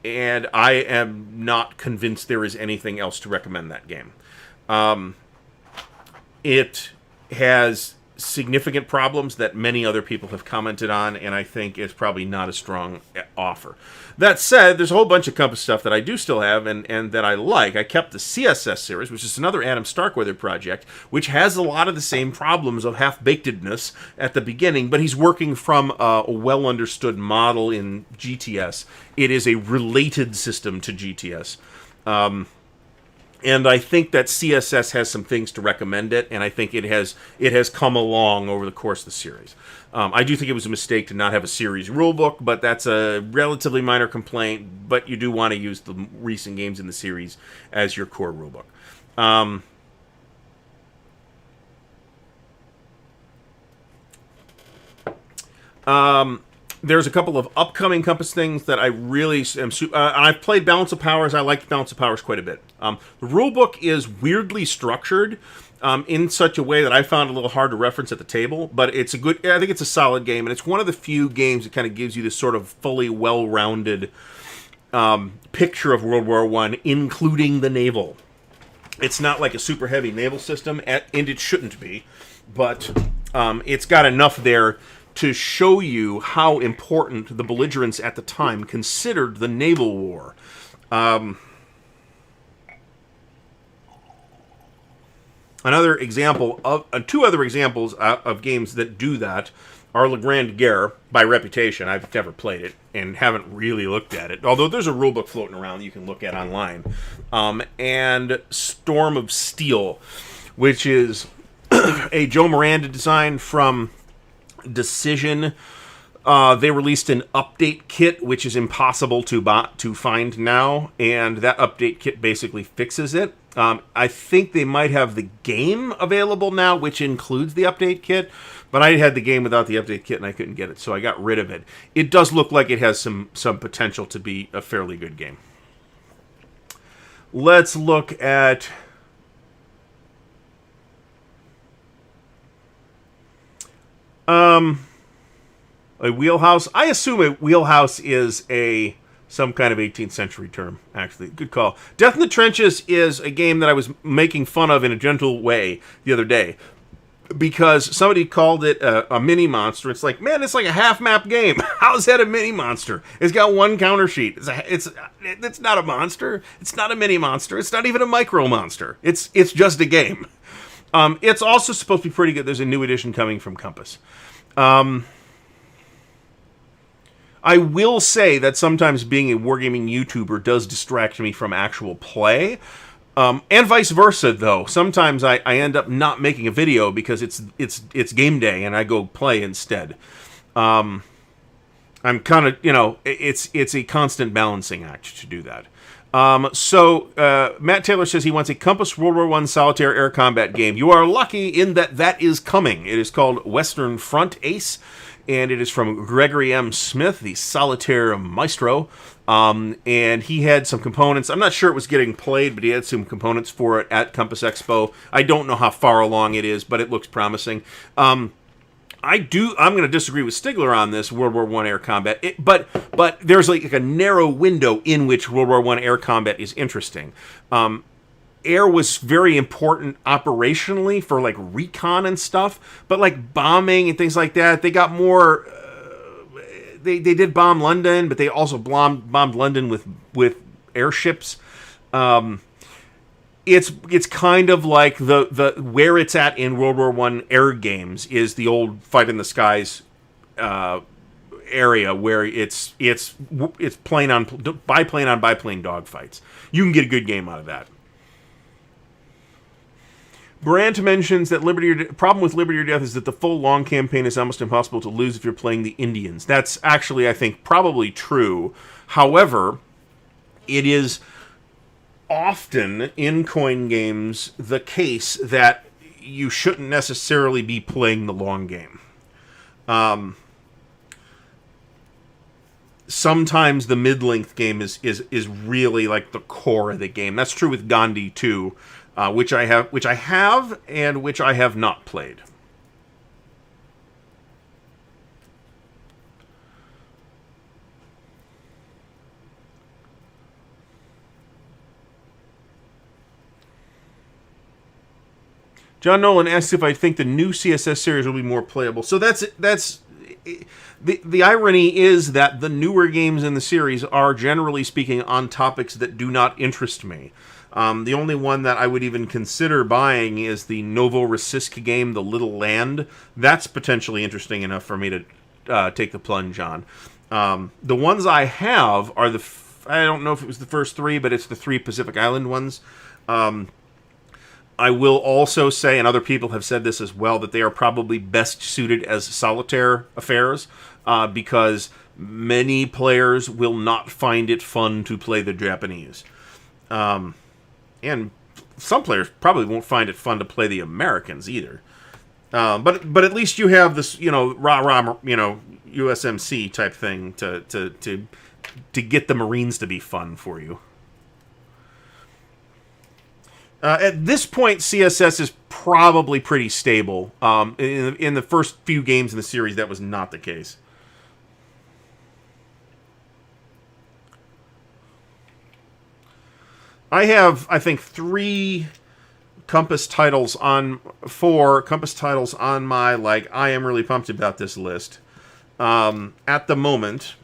And I am not convinced there is anything else to recommend that game. It has significant problems that many other people have commented on, and I think it's probably not a strong offer. That said, there's a whole bunch of Compass stuff that I do still have and that I like. I kept the CSS series, which is another Adam Starkweather project, which has a lot of the same problems of half-bakedness at the beginning, but he's working from a well-understood model in GTS. It is a related system to GTS. And I think that CSS has some things to recommend it, and I think it has come along over the course of the series. I do think it was a mistake to not have a series rulebook, but that's a relatively minor complaint, but you do want to use the recent games in the series as your core rulebook. There's a couple of upcoming Compass things that I really am... I've played Balance of Powers. I liked Balance of Powers quite a bit. The rulebook is weirdly structured in such a way that I found a little hard to reference at the table, but it's a good... I think it's a solid game, and it's one of the few games that kind of gives you this sort of fully well-rounded picture of World War I, including the naval. It's not like a super heavy naval system, and it shouldn't be, but it's got enough there to show you how important the belligerents at the time considered the naval war. Another example of... two other examples of games that do that are La Grande Guerre, by reputation. I've never played it and haven't really looked at it, although there's a rulebook floating around that you can look at online. And Storm of Steel, which is a Joe Miranda design from Decision. They released an update kit, which is impossible to find now, and that update kit basically fixes it. I think they might have the game available now, which includes the update kit, but I had the game without the update kit and I couldn't get it, so I got rid of it. It does look like it has some potential to be a fairly good game. Let's look at... a wheelhouse. I assume a wheelhouse is some kind of 18th century term, actually. Good call. Death in the Trenches is a game that I was making fun of in a gentle way the other day. because somebody called it a mini monster. It's like, man, it's like a half map game. How's that a mini monster? It's got one counter sheet. It's not a monster. It's not a mini monster. It's not even a micro monster. It's just a game. It's also supposed to be pretty good. There's a new edition coming from Compass. I will say that sometimes being a wargaming YouTuber does distract me from actual play. And vice versa, though. Sometimes I end up not making a video because it's game day and I go play instead. I'm kind of, it's a constant balancing act to do that. So Matt Taylor says he wants a Compass World War I solitaire air combat game. You are lucky in that is coming. It is called Western Front Ace, and it is from Gregory M. Smith, the solitaire maestro. And he had some components. I'm not sure it was getting played, but he had some components for it at Compass Expo. I don't know how far along it is, but it looks promising. I'm going to disagree with Stigler on this World War I air combat, but there's like a narrow window in which World War I air combat is interesting. Air was very important operationally for like recon and stuff, but like bombing and things like that, they got more. They did bomb London, but they also bombed London with airships. It's kind of like the where it's at in World War I air games is the old fight in the skies area where it's plane on biplane dogfights. You can get a good game out of that. Brandt mentions that problem with Liberty or Death is that the full long campaign is almost impossible to lose if you're playing the Indians. That's actually, I think, probably true. However, it is often in coin games the case that you shouldn't necessarily be playing the long game. Sometimes the mid-length game is really like the core of the game. That's true with Gandhi too. Which I have, and which I have not played. John Nolan asks if I think the new CSS series will be more playable. So that's the irony is that the newer games in the series are, generally speaking, on topics that do not interest me. The only one that I would even consider buying is the Novorossiysk game, The Little Land. That's potentially interesting enough for me to take the plunge on. The ones I have are I don't know if it was the first three, but it's the 3 Pacific Island ones. I will also say, and other people have said this as well, that they are probably best suited as solitaire affairs because many players will not find it fun to play the Japanese. And some players probably won't find it fun to play the Americans either. But at least you have this, rah-rah, USMC type thing to get the Marines to be fun for you. At this point, CSS is probably pretty stable. In the first few games in the series, that was not the case. I have, I think, 4 Compass titles on my, I am really pumped about this list. At the moment,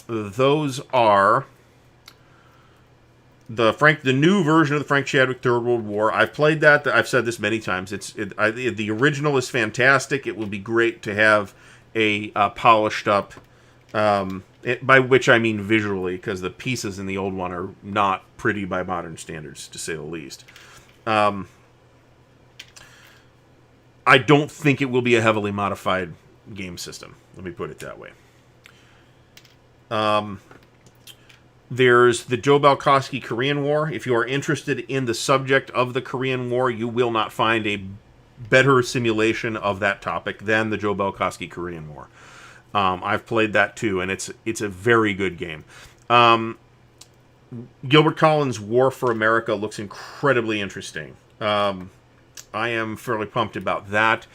those are the new version of the Frank Chadwick Third World War. I've played that. I've said this many times. The original is fantastic. It would be great to have a polished up, by which I mean visually, because the pieces in the old one are not pretty by modern standards, to say the least. I don't think it will be a heavily modified game system. Let me put it that way. There's the Joe Balkowski Korean War. If you are interested in the subject of the Korean War, you will not find a better simulation of that topic than the Joe Balkowski Korean War. I've played that too, and it's a very good game. Gilbert Collins' War for America looks incredibly interesting. I am fairly pumped about that.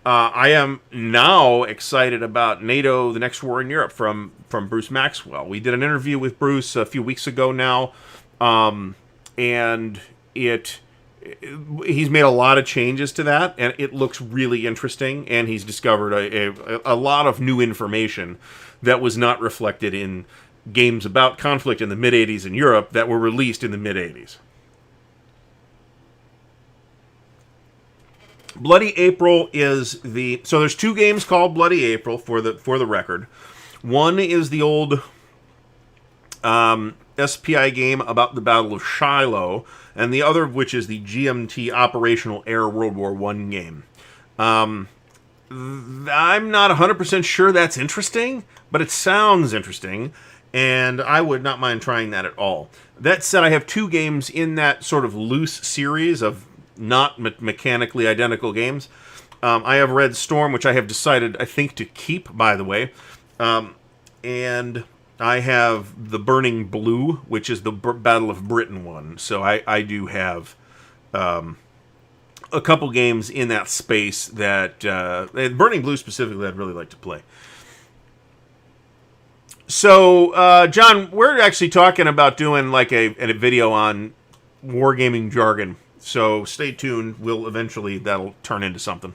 I am now excited about NATO, the Next War in Europe from Bruce Maxwell. We did an interview with Bruce a few weeks ago now, and he's made a lot of changes to that, and it looks really interesting, and he's discovered a lot of new information that was not reflected in games about conflict in the mid-'80s in Europe that were released in the mid-'80s. Bloody April is the... So there's 2 games called Bloody April, for the record. One is the old SPI game about the Battle of Shiloh, and the other of which is the GMT Operational Air World War I game. I'm not 100% sure that's interesting, but it sounds interesting, and I would not mind trying that at all. That said, I have 2 games in that sort of loose series of not mechanically identical games. I have Red Storm, which I have decided, I think, to keep, by the way. And I have the Burning Blue, which is the Battle of Britain one. So I do have a couple games in that space that... Burning Blue specifically, I'd really like to play. So, John, we're actually talking about doing like a video on wargaming jargon. So stay tuned. That'll turn into something.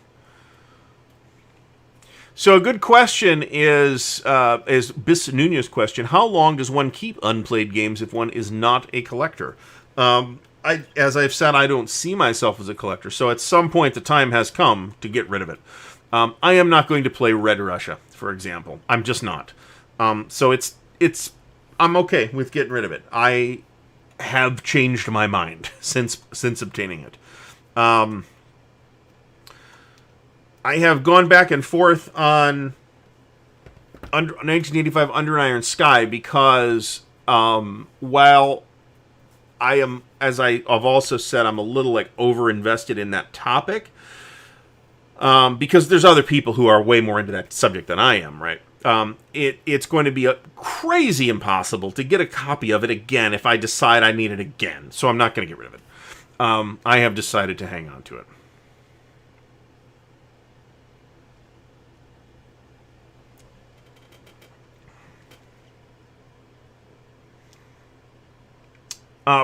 So a good question is Bis Nunez's question: how long does one keep unplayed games if one is not a collector? As I've said, I don't see myself as a collector. So at some point, the time has come to get rid of it. I am not going to play Red Russia, for example. I'm just not. So I'm okay with getting rid of it. I have changed my mind since obtaining it. I have gone back and forth on 1985 Under an Iron Sky because while I am, as I've also said, I'm a little like over-invested in that topic because there's other people who are way more into that subject than I am, right? It's going to be crazy impossible to get a copy of it again if I decide I need it again. So I'm not going to get rid of it. I have decided to hang on to it.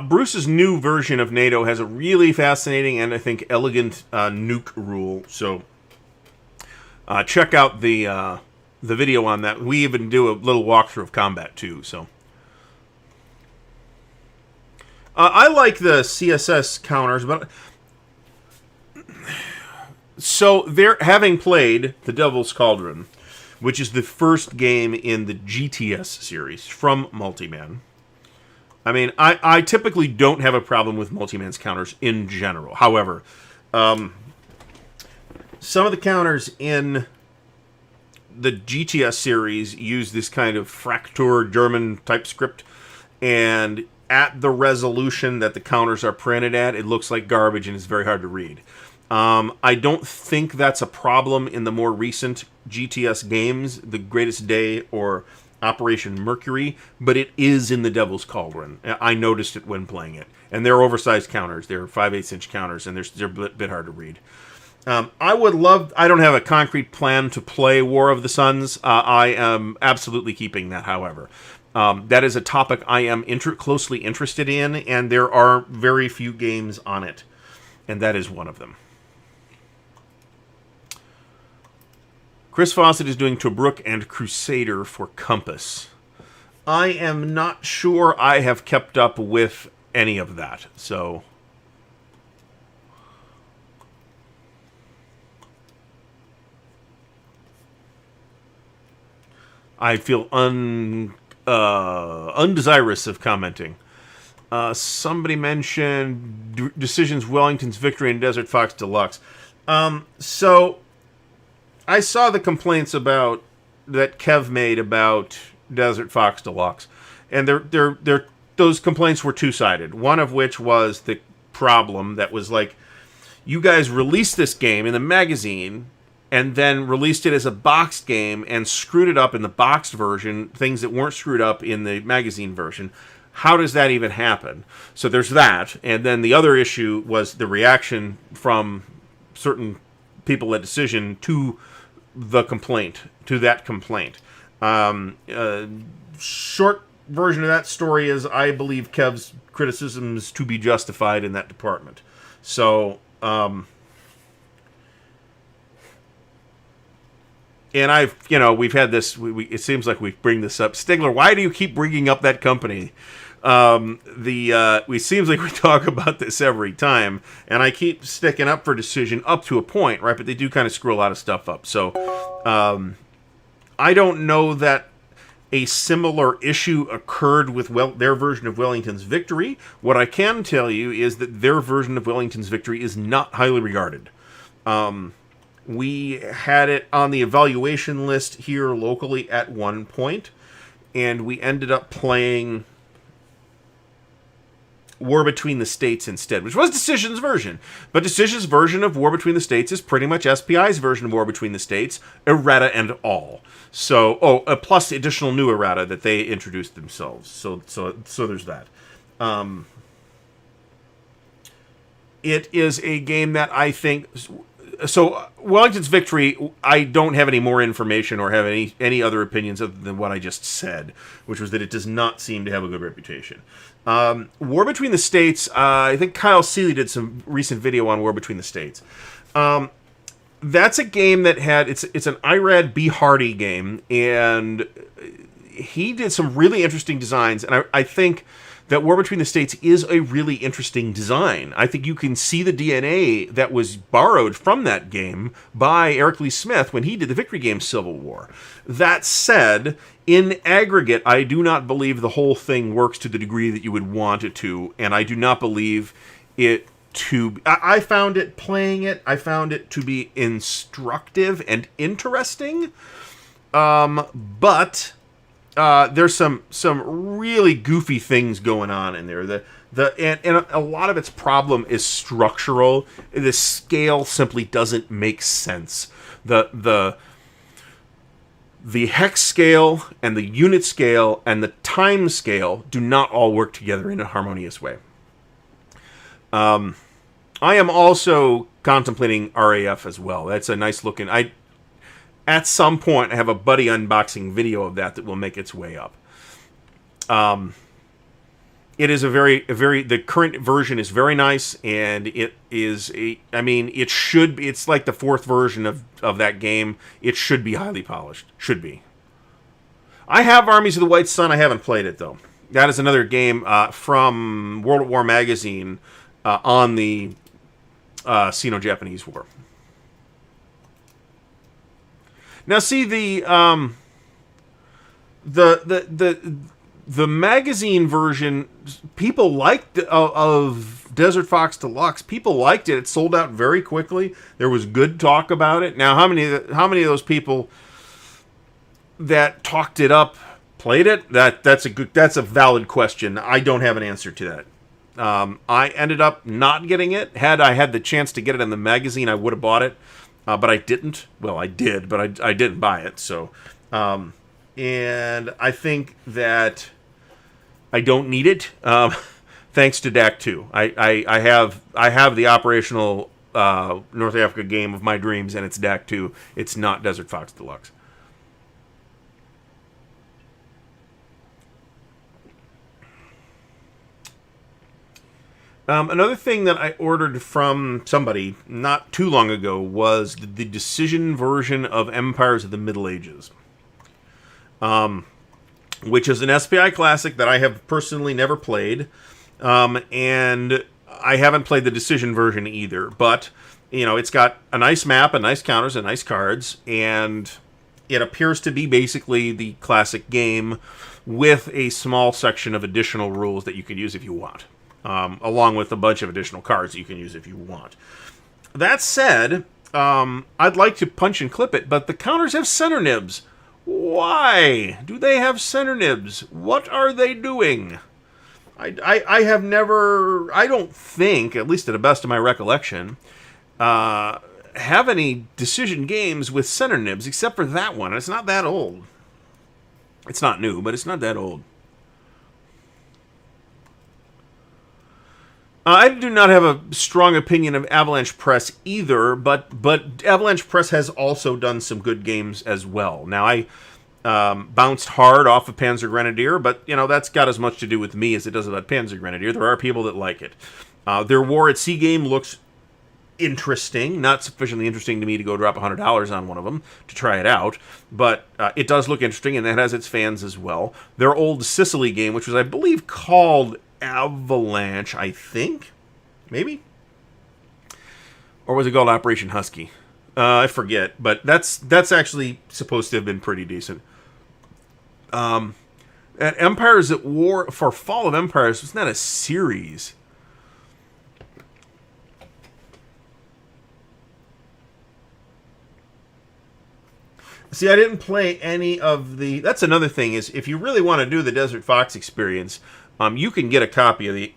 Bruce's new version of NATO has a really fascinating and I think elegant nuke rule. So check out the video on that. We even do a little walkthrough of combat too. So I like the CSS counters, but so they're having played the Devil's Cauldron, which is the first game in the GTS series from Multiman. I mean, I typically don't have a problem with Multiman's counters in general. However, some of the counters in the GTS series use this kind of Fraktur German type script, and at the resolution that the counters are printed at, it looks like garbage and it's very hard to read. I don't think that's a problem in the more recent GTS games, The Greatest Day or Operation Mercury, but it is in the Devil's Cauldron. I noticed it when playing it. And they're oversized counters. They're 5/8" counters, and they're a bit hard to read. I don't have a concrete plan to play War of the Suns. I am absolutely keeping that, however. That is a topic I am closely interested in, and there are very few games on it. And that is one of them. Chris Fawcett is doing Tobruk and Crusader for Compass. I am not sure I have kept up with any of that, so... I feel undesirous of commenting. Somebody mentioned Decisions Wellington's victory in Desert Fox Deluxe. So I saw the complaints that Kev made about Desert Fox Deluxe, and those complaints were two-sided. One of which was the problem that was like, you guys released this game in the magazine and then released it as a boxed game and screwed it up in the boxed version, things that weren't screwed up in the magazine version. How does that even happen? So there's that. And then the other issue was the reaction from certain people at Decision to that complaint. Short version of that story is I believe Kev's criticisms to be justified in that department. So, and we've had this. It seems like we bring this up. Stigler, why do you keep bringing up that company? It seems like we talk about this every time, and I keep sticking up for Decision up to a point, right? But they do kind of screw a lot of stuff up. So, I don't know that a similar issue occurred with their version of Wellington's Victory. What I can tell you is that their version of Wellington's Victory is not highly regarded. We had it on the evaluation list here locally at one point, and we ended up playing War Between the States instead, which was Decision's version. But Decision's version of War Between the States is pretty much SPI's version of War Between the States, errata and all. So, plus the additional new errata that they introduced themselves. So there's that. It is a game that I think... So, Wellington's Victory, I don't have any more information or have any other opinions other than what I just said, which was that it does not seem to have a good reputation. War Between the States, I think Kyle Seeley did some recent video on War Between the States. That's a game that it's an Irad B. Hardy game, and he did some really interesting designs, and I think that War Between the States is a really interesting design. I think you can see the DNA that was borrowed from that game by Eric Lee Smith when he did the Victory game Civil War. That said, in aggregate, I do not believe the whole thing works to the degree that you would want it to, and I do not believe it to... I found it, playing it, I found it to be instructive and interesting, but... there's some really goofy things going on in there. And a lot of its problem is structural. The scale simply doesn't make sense. The hex scale and the unit scale and the time scale do not all work together in a harmonious way. I am also contemplating RAF as well. That's a nice looking... At some point, I have a buddy unboxing video of that will make its way up. It is the current version is very nice, and it is it should be, it's like the fourth version of that game. It should be highly polished. Should be. I have Armies of the White Sun. I haven't played it, though. That is another game from World at War magazine on the Sino-Japanese War. Now, see, the magazine version, people liked of Desert Fox Deluxe. People liked it. It sold out very quickly. There was good talk about it. Now, how many of those people that talked it up played it? That's a valid question. I don't have an answer to that. I ended up not getting it. Had I had the chance to get it in the magazine, I would have bought it. But I didn't. Well, I did, but I didn't buy it. So, and I think that I don't need it. Thanks to DAC 2, I have the operational North Africa game of my dreams, and it's DAC 2. It's not Desert Fox Deluxe. Another thing that I ordered from somebody not too long ago was the Decision version of Empires of the Middle Ages, which is an SPI classic that I have personally never played, and I haven't played the Decision version either, but, it's got a nice map, and nice counters, and nice cards, and it appears to be basically the classic game with a small section of additional rules that you can use if you want. Along with a bunch of additional cards that you can use if you want. That said, I'd like to punch and clip it, but the counters have center nibs. Why do they have center nibs? What are they doing? I have never, I don't think, at least to the best of my recollection, have any Decision games with center nibs, except for that one. It's not that old. It's not new, but it's not that old. I do not have a strong opinion of Avalanche Press either, but Avalanche Press has also done some good games as well. Now, I bounced hard off of Panzer Grenadier, but, that's got as much to do with me as it does about Panzer Grenadier. There are people that like it. Their War at Sea game looks interesting, not sufficiently interesting to me to go drop $100 on one of them to try it out, but it does look interesting, and that has its fans as well. Their old Sicily game, which was, I believe, called Avalanche, I think, maybe, or was it called Operation Husky? I forget, but that's actually supposed to have been pretty decent. At Empires at War for Fall of Empires, it's not a series. See, I didn't play any of the... That's another thing, is if you really want to do the Desert Fox experience, you can get a copy of the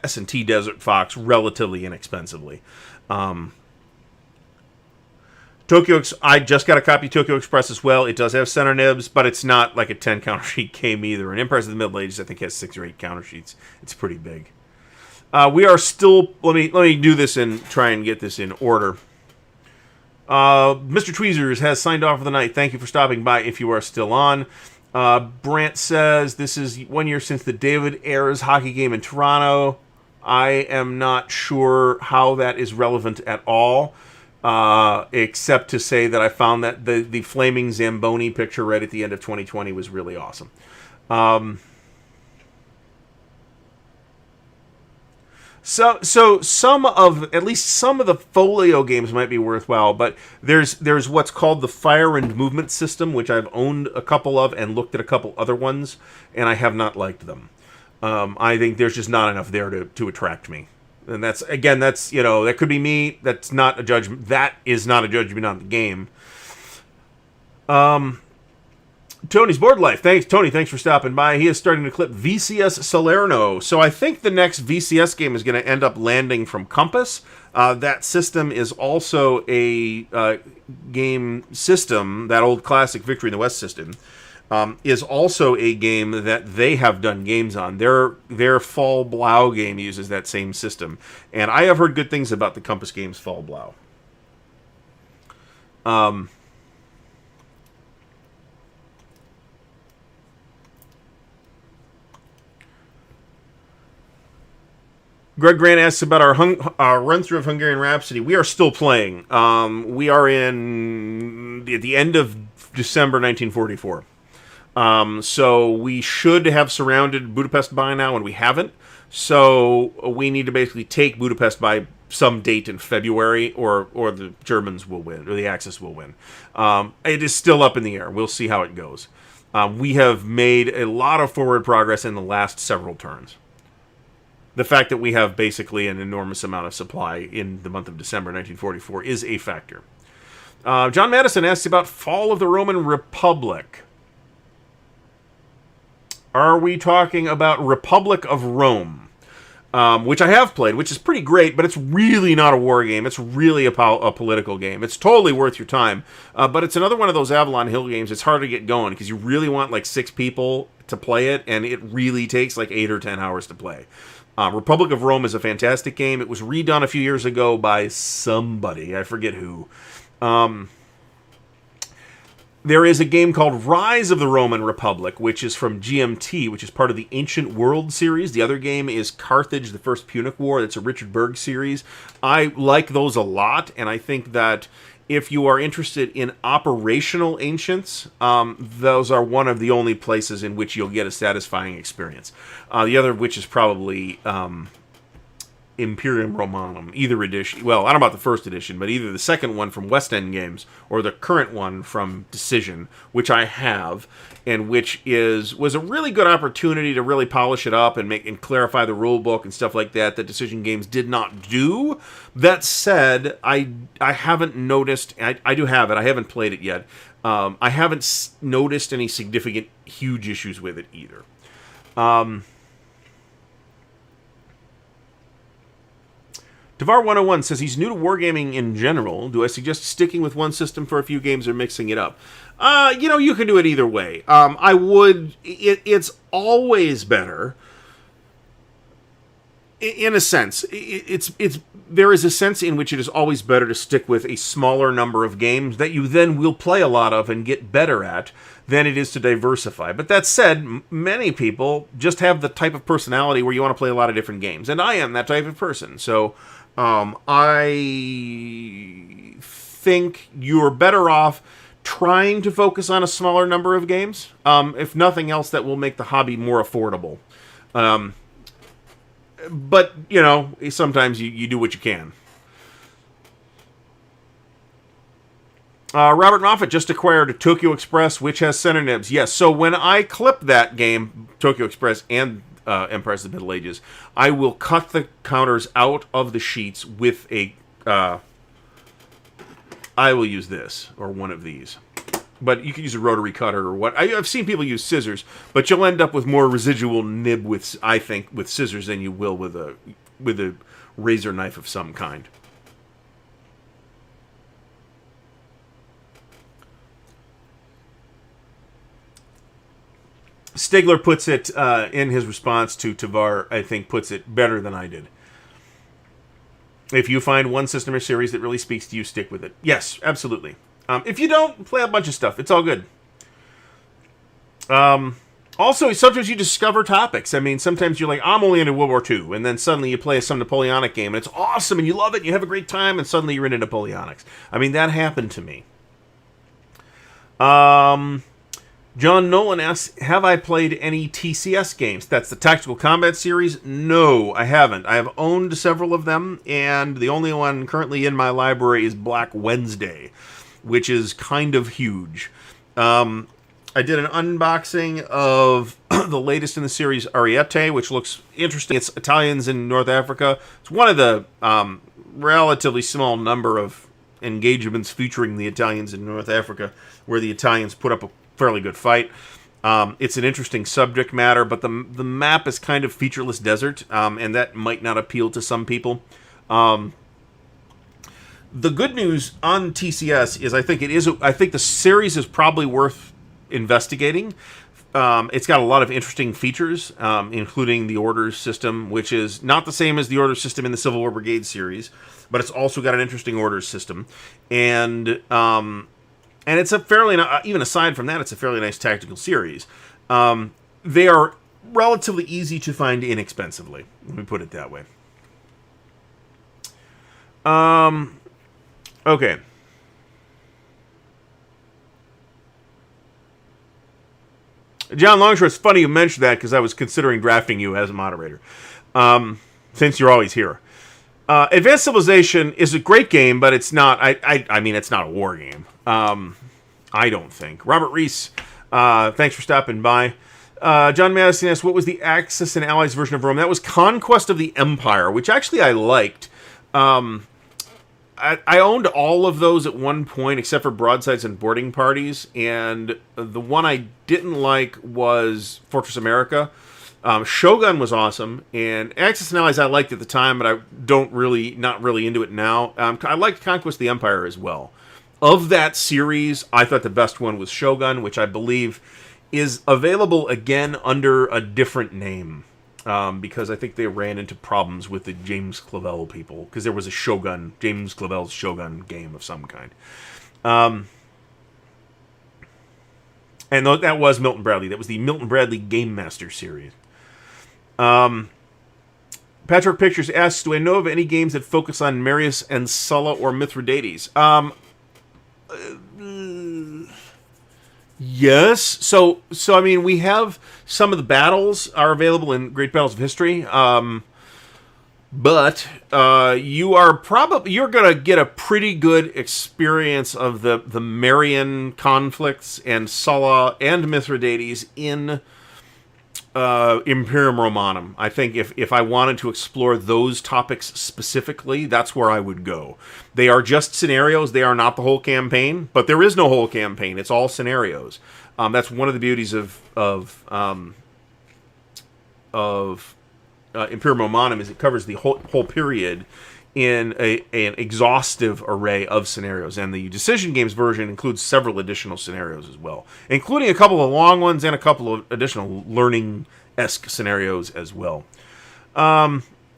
S&T Desert Fox relatively inexpensively. I just got a copy of Tokyo Express as well. It does have center nibs, but it's not like a 10 counter sheet game either. And Empires of the Middle Ages, I think, has 6 or 8 counter sheets. It's pretty big. We are still... Let me do this and try and get this in order. Mr. Tweezers has signed off for the night. Thank you for stopping by if you are still on. Brant says, this is 1 year since the David Ayres hockey game in Toronto. I am not sure how that is relevant at all, except to say that I found that the Flaming Zamboni picture right at the end of 2020 was really awesome. So at least some of the folio games might be worthwhile, but there's what's called the Fire and Movement system, which I've owned a couple of and looked at a couple other ones, and I have not liked them. I think there's just not enough there to attract me. And that's that could be me. That's not a judgment. That is not a judgment on the game. Tony's Board Life. Thanks, Tony. Thanks for stopping by. He is starting to clip VCS Salerno. So I think the next VCS game is going to end up landing from Compass. That system is also a game system, that old classic Victory in the West system, is also a game that they have done games on. Their Fall Blau game uses that same system. And I have heard good things about the Compass games Fall Blau. Greg Grant asks about our run-through of Hungarian Rhapsody. We are still playing. We are at the end of December 1944. So we should have surrounded Budapest by now, and we haven't. So we need to basically take Budapest by some date in February, or the Germans will win, or the Axis will win. It is still up in the air. We'll see how it goes. We have made a lot of forward progress in the last several turns. The fact that we have basically an enormous amount of supply in the month of December 1944 is a factor. John Madison asks about Fall of the Roman Republic. Are we talking about Republic of Rome? Which I have played, which is pretty great, but it's really not a war game. It's really a political game. It's totally worth your time, but it's another one of those Avalon Hill games. It's hard to get going because you really want like 6 people to play it, and it really takes like 8 or 10 hours to play. Republic of Rome is a fantastic game. It was redone a few years ago by somebody. I forget who. There is a game called Rise of the Roman Republic, which is from GMT, which is part of the Ancient World series. The other game is Carthage, the First Punic War. That's a Richard Berg series. I like those a lot, and I think that if you are interested in operational ancients, those are one of the only places in which you'll get a satisfying experience. The other, which is probably Imperium Romanum, either edition. Well, I don't know about the first edition, but either the second one from West End Games or the current one from Decision, which I have, and which was a really good opportunity to really polish it up and clarify the rule book and stuff like that Decision Games did not do. That said, I haven't noticed. I do have it. I haven't played it yet. I haven't noticed any significant huge issues with it either. Tavar101 says he's new to wargaming in general. Do I suggest sticking with one system for a few games or mixing it up? You can do it either way. I would... It's always better... in a sense, there is a sense in which it is always better to stick with a smaller number of games that you then will play a lot of and get better at than it is to diversify. But that said, many people just have the type of personality where you want to play a lot of different games, and I am that type of person. So I think you're better off trying to focus on a smaller number of games. If nothing else, that will make the hobby more affordable. But, sometimes you do what you can. Robert Moffat just acquired a Tokyo Express, which has center nibs. Yes, so when I clip that game, Tokyo Express and Empires of the Middle Ages, I will cut the counters out of the sheets with a... I will use this, or one of these. But you can use a rotary cutter or what. I've seen people use scissors, but you'll end up with more residual nib with scissors than you will with a razor knife of some kind. Stigler puts it in his response to Tavar, I think, puts it better than I did. If you find one system or series that really speaks to you, stick with it. Yes, absolutely. If you don't, play a bunch of stuff. It's all good. Also, sometimes you discover topics. I mean, sometimes you're like, I'm only into World War II, and then suddenly you play some Napoleonic game, and it's awesome, and you love it, and you have a great time, and suddenly you're into Napoleonics. I mean, that happened to me. John Nolan asks, have I played any TCS games? That's the Tactical Combat Series? No, I haven't. I have owned several of them, and the only one currently in my library is Black Wednesday, which is kind of huge. I did an unboxing of the latest in the series, Ariete, which looks interesting. It's Italians in North Africa. It's one of the relatively small number of engagements featuring the Italians in North Africa, where the Italians put up a fairly good fight. It's an interesting subject matter, but the map is kind of featureless desert, and that might not appeal to some people. The good news on TCS is I think the series is probably worth investigating. It's got a lot of interesting features, including the orders system, which is not the same as the orders system in the Civil War Brigade series, but it's also got an interesting orders system. And it's a fairly, even aside from that, it's a fairly nice tactical series. They are relatively easy to find inexpensively. Let me put it that way. Okay. John Longshore, it's funny you mentioned that because I was considering drafting you as a moderator, since you're always here. Advanced Civilization is a great game, but it's not. I mean, it's not a war game. I don't think. Robert Reese, thanks for stopping by. John Madison asks, what was the Axis and Allies version of Rome? That was Conquest of the Empire, which actually I liked. I owned all of those at one point, except for Broadsides and Boarding Parties, and the one I didn't like was Fortress America. Shogun was awesome, and Axis and Allies I liked at the time, but I not really into it now. I liked Conquest of the Empire as well. Of that series, I thought the best one was Shogun, which I believe is available again under a different name. Because I think they ran into problems with the James Clavell people, because there was a James Clavell's Shogun game of some kind. And that was Milton Bradley. That was the Milton Bradley Game Master series. Patrick Pictures asks, do I know of any games that focus on Marius and Sulla or Mithridates? Yes. So I mean, we have some of the battles are available in Great Battles of History. But you're gonna get a pretty good experience of the Marian conflicts and Sulla and Mithridates in Imperium Romanum. I think if I wanted to explore those topics specifically, that's where I would go. They are just scenarios. They are not the whole campaign, but there is no whole campaign. It's all scenarios. That's one of the beauties of Imperium Romanum, is it covers the whole period in an exhaustive array of scenarios, and the Decision Games version includes several additional scenarios as well, including a couple of long ones and a couple of additional learning-esque scenarios as well.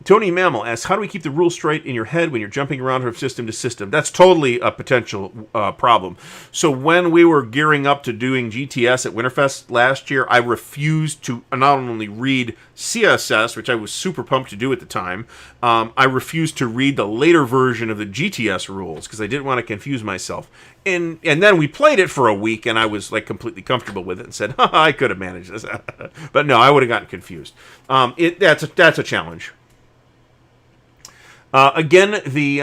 Tony Mammal asks, how do we keep the rules straight in your head when you're jumping around from system to system? That's totally a potential problem. So when we were gearing up to doing GTS at Winterfest last year, I refused to not only read CSS, which I was super pumped to do at the time, I refused to read the later version of the GTS rules because I didn't want to confuse myself. And then we played it for a week, and I was like completely comfortable with it and said, I could have managed this. But no, I would have gotten confused. That's a challenge. Again, the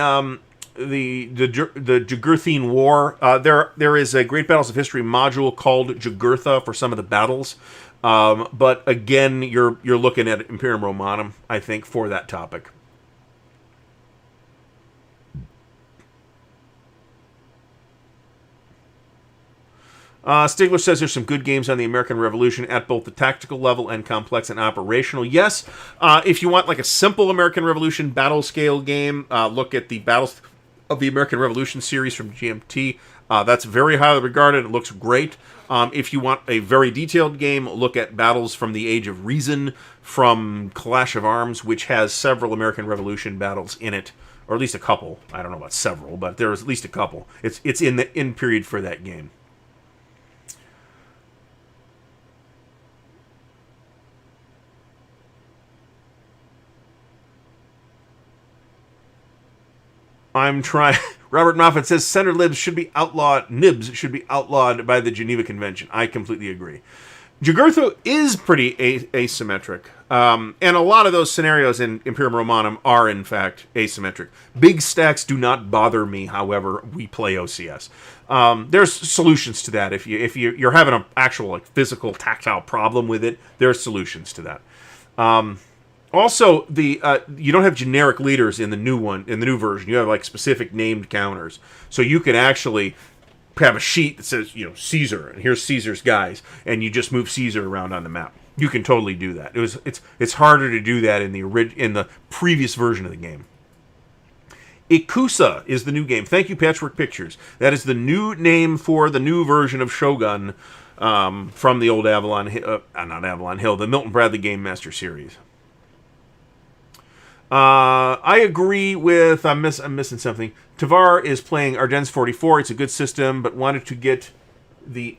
Jugurthine War. There is a Great Battles of History module called Jugurtha for some of the battles, but again, you're looking at Imperium Romanum, I think, for that topic. Stigler says there's some good games on the American Revolution at both the tactical level and complex and operational. Yes, if you want like a simple American Revolution battle scale game, look at the Battles of the American Revolution series from GMT. That's very highly regarded. It looks great. If you want a very detailed game, look at Battles from the Age of Reason from Clash of Arms, which has several American Revolution battles in it, or at least a couple. I don't know about several, but there's at least a couple. It's in the end period for that game. I'm trying. Robert Moffat says center libs should be outlawed. Nibs should be outlawed by the Geneva Convention. I completely agree. Jugurtha is pretty asymmetric, and a lot of those scenarios in Imperium Romanum are in fact asymmetric. Big stacks do not bother me. However, we play OCS. There's solutions to that. If you're having an actual like physical tactile problem with it, there are solutions to that. Also, you don't have generic leaders in the new version. You have like specific named counters, so you can actually have a sheet that says Caesar, and here's Caesar's guys, and you just move Caesar around on the map. You can totally do that. It's harder to do that in the previous version of the game. Ikusa is the new game. Thank you, Patchwork Pictures. That is the new name for the new version of Shogun from the old Avalon Hill, not Avalon Hill, the Milton Bradley Game Master series. I agree with... I'm missing something. Tavar is playing Ardennes 44. It's a good system, but wanted to get the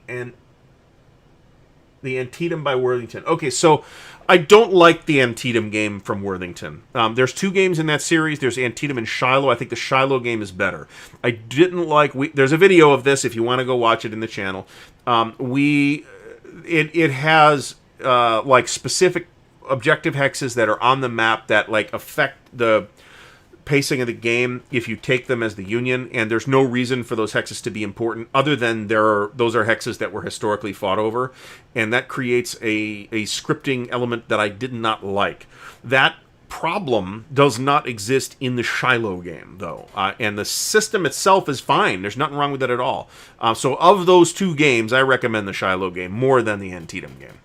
Antietam by Worthington. Okay, so I don't like the Antietam game from Worthington. There's two games in that series. There's Antietam and Shiloh. I think the Shiloh game is better. I didn't like... There's a video of this if you want to go watch it in the channel. It has like specific objective hexes that are on the map that like affect the pacing of the game if you take them as the Union, and there's no reason for those hexes to be important other than those are hexes that were historically fought over, and that creates a scripting element that I did not like. That problem does not exist in the Shiloh game, though, and the system itself is fine. There's nothing wrong with it at all. So of those two games, I recommend the Shiloh game more than the Antietam game.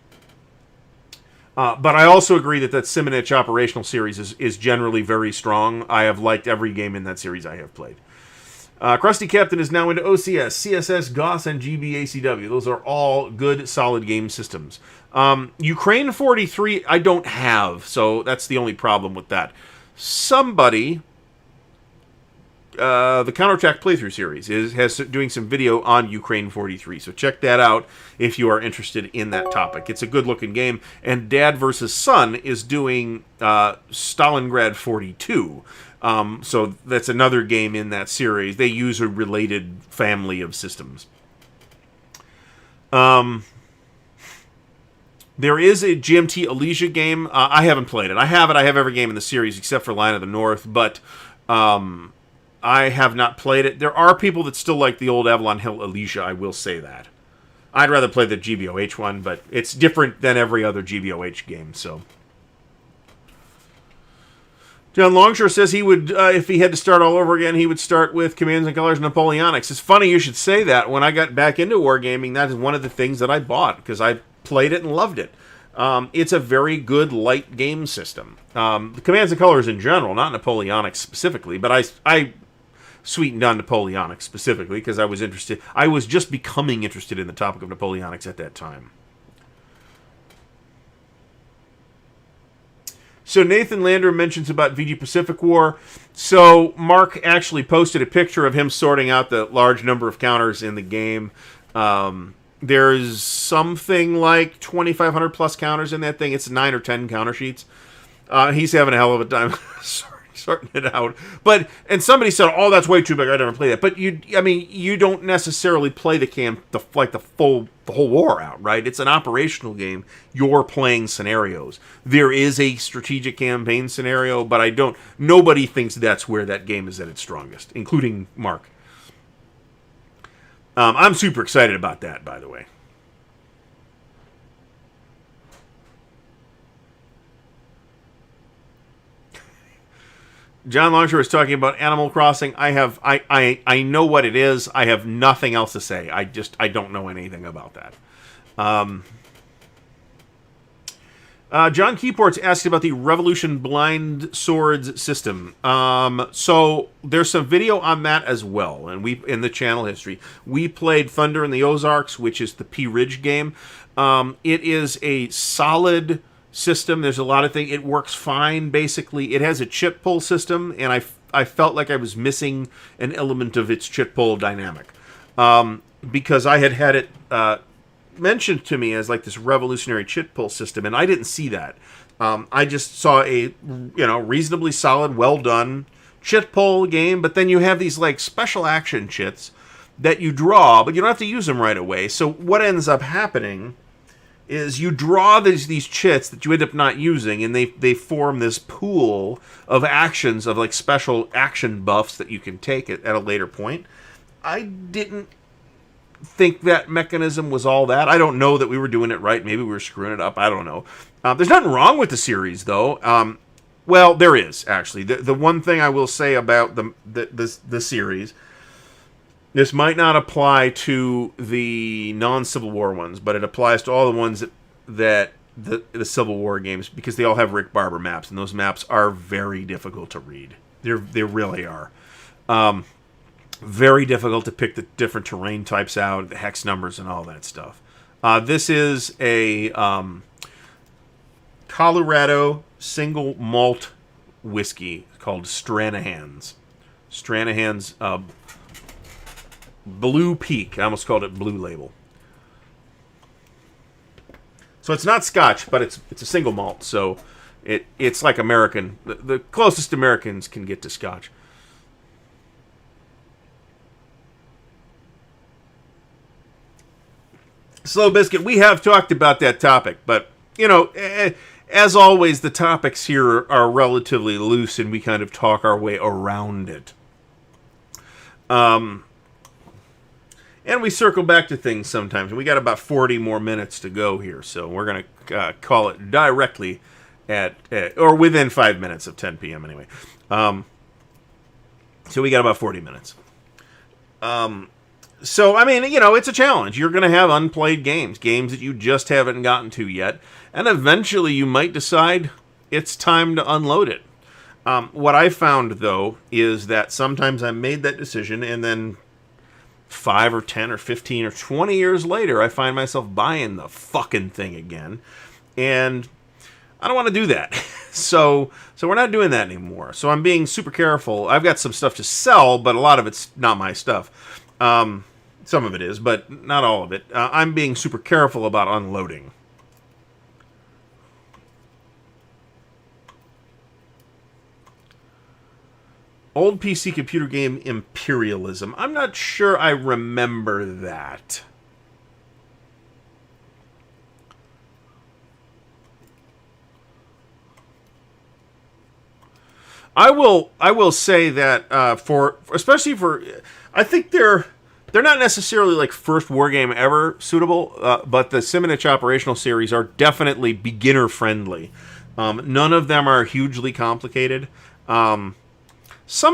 But I also agree that Simonich operational series is generally very strong. I have liked every game in that series I have played. Krusty Captain is now into OCS, CSS, GOS, and GBACW. Those are all good, solid game systems. Ukraine 43 I don't have, so that's the only problem with that. Somebody... the Counterattack Playthrough series has doing some video on Ukraine 43, so check that out if you are interested in that topic. It's a good-looking game, and Dad vs. Son is doing Stalingrad 42, so that's another game in that series. They use a related family of systems. There is a GMT Elysia game. I haven't played it. I have every game in the series except for Line of the North, but... I have not played it. There are people that still like the old Avalon Hill Elysia, I will say that. I'd rather play the GBOH one, but it's different than every other GBOH game, so... John Longshore says he would, if he had to start all over again, he would start with Commands and Colors Napoleonics. It's funny you should say that. When I got back into wargaming, that is one of the things that I bought, because I played it and loved it. It's a very good light game system. The Commands and Colors in general, not Napoleonics specifically, but I sweetened on Napoleonics specifically because I was interested. I was just becoming interested in the topic of Napoleonics at that time. So Nathan Lander mentions about VG Pacific War. So Mark actually posted a picture of him sorting out the large number of counters in the game. There's something like 2,500 plus counters in that thing. It's 9 or 10 counter sheets. He's having a hell of a time sorting it out. And somebody said, "Oh, that's way too big. I never play that." But you don't necessarily play the whole war out, right? It's an operational game. You're playing scenarios. There is a strategic campaign scenario, but nobody thinks that's where that game is at its strongest, including Mark. I'm super excited about that, by the way. John Longshore is talking about Animal Crossing. I know what it is. I have nothing else to say. I don't know anything about that. John Keyport's asked about the Revolution Blind Swords system. So there's some video on that as well, and in the channel history. We played Thunder in the Ozarks, which is the P. Ridge game. It is a solid system. There's a lot of things. It works fine, basically. It has a chit pull system, and I felt like I was missing an element of its chit pull dynamic. Because I had it mentioned to me as like this revolutionary chit pull system, and I didn't see that. I just saw a reasonably solid, well done chit pull game, but then you have these like special action chits that you draw, but you don't have to use them right away. So what ends up happening is you draw these chits that you end up not using, and they form this pool of actions, of like special action buffs that you can take at a later point. I didn't think that mechanism was all that. I don't know that we were doing it right. Maybe we were screwing it up. I don't know. There's nothing wrong with the series, though. Well, there is, actually. The one thing I will say about the series, this might not apply to the non-Civil War ones, but it applies to all the ones that the Civil War games, because they all have Rick Barber maps, and those maps are very difficult to read. They really are. Very difficult to pick the different terrain types out, the hex numbers, and all that stuff. This is a Colorado single malt whiskey called Stranahan's. Stranahan's Blue Peak. I almost called it Blue Label. So it's not Scotch, but it's a single malt. So it's like American. The closest Americans can get to Scotch. Slow Biscuit, we have talked about that topic, but, as always, the topics here are relatively loose, and we kind of talk our way around it. And we circle back to things sometimes. We got about 40 more minutes to go here, so we're going to call it directly or within 5 minutes of 10 p.m. anyway. So we got about 40 minutes. So, it's a challenge. You're going to have unplayed games that you just haven't gotten to yet, and eventually you might decide it's time to unload it. What I found, though, is that sometimes I made that decision, and then 5 or 10 or 15 or 20 years later, I find myself buying the fucking thing again, and I don't want to do that. So we're not doing that anymore. So I'm being super careful. I've got some stuff to sell, but a lot of it's not my stuff. Some of it is, but not all of it. I'm being super careful about unloading. Old PC computer game Imperialism. I'm not sure I remember that. I will say that especially for I think they're not necessarily like first war game ever suitable, but the Simonich Operational series are definitely beginner friendly. None of them are hugely complicated. Some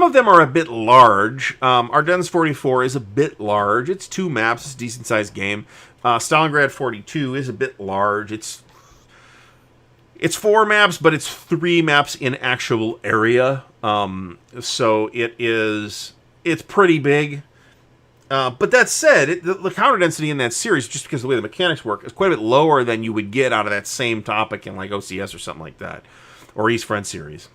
of them are a bit large. Ardennes 44 is a bit large. It's 2 maps. It's a decent sized game. Stalingrad 42 is a bit large. It's 4 maps, but it's 3 maps in actual area. So it's pretty big. But that said, the counter density in that series, just because of the way the mechanics work, is quite a bit lower than you would get out of that same topic in like OCS or something like that. or East Front series.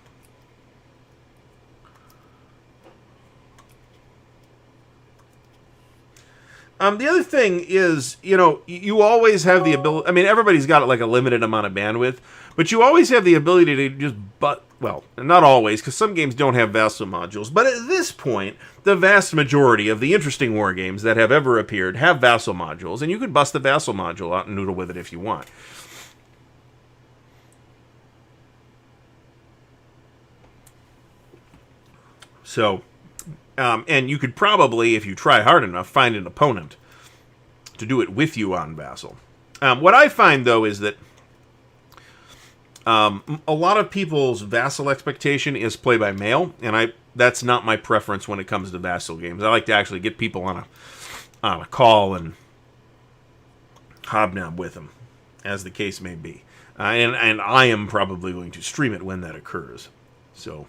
The other thing is, you always have the ability. I mean, everybody's got like a limited amount of bandwidth, but you always have the ability to just well, not always, because some games don't have vassal modules. But at this point, the vast majority of the interesting war games that have ever appeared have vassal modules, and you could bust the vassal module out and noodle with it if you want. So, and you could probably, if you try hard enough, find an opponent to do it with you on vassal. What I find, though, is that a lot of people's vassal expectation is play by mail, and that's not my preference when it comes to vassal games. I like to actually get people on a call and hobnob with them, as the case may be. And I am probably going to stream it when that occurs. So,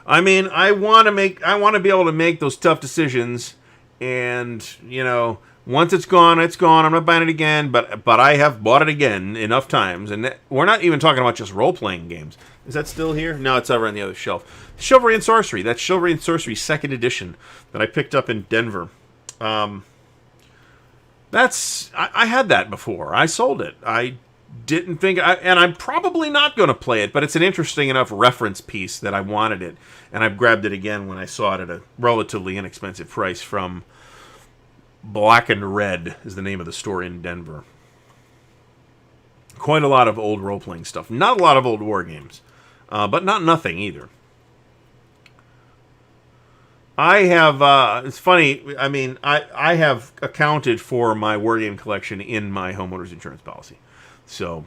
I mean, I want to be able to make those tough decisions, and once it's gone, it's gone. I'm not buying it again, but I have bought it again enough times, and we're not even talking about just role playing games. Is that still here? No, it's over on the other shelf. Chivalry and Sorcery. That's Chivalry and Sorcery 2nd edition that I picked up in Denver. I had that before. I sold it. I didn't think, and I'm probably not going to play it, but it's an interesting enough reference piece that I wanted it, and I've grabbed it again when I saw it at a relatively inexpensive price from Black and Red is the name of the store in Denver. Quite a lot of old role-playing stuff. Not a lot of old war games, but not nothing either. I have, it's funny, I mean, I have accounted for my war game collection in my homeowner's insurance policy. So,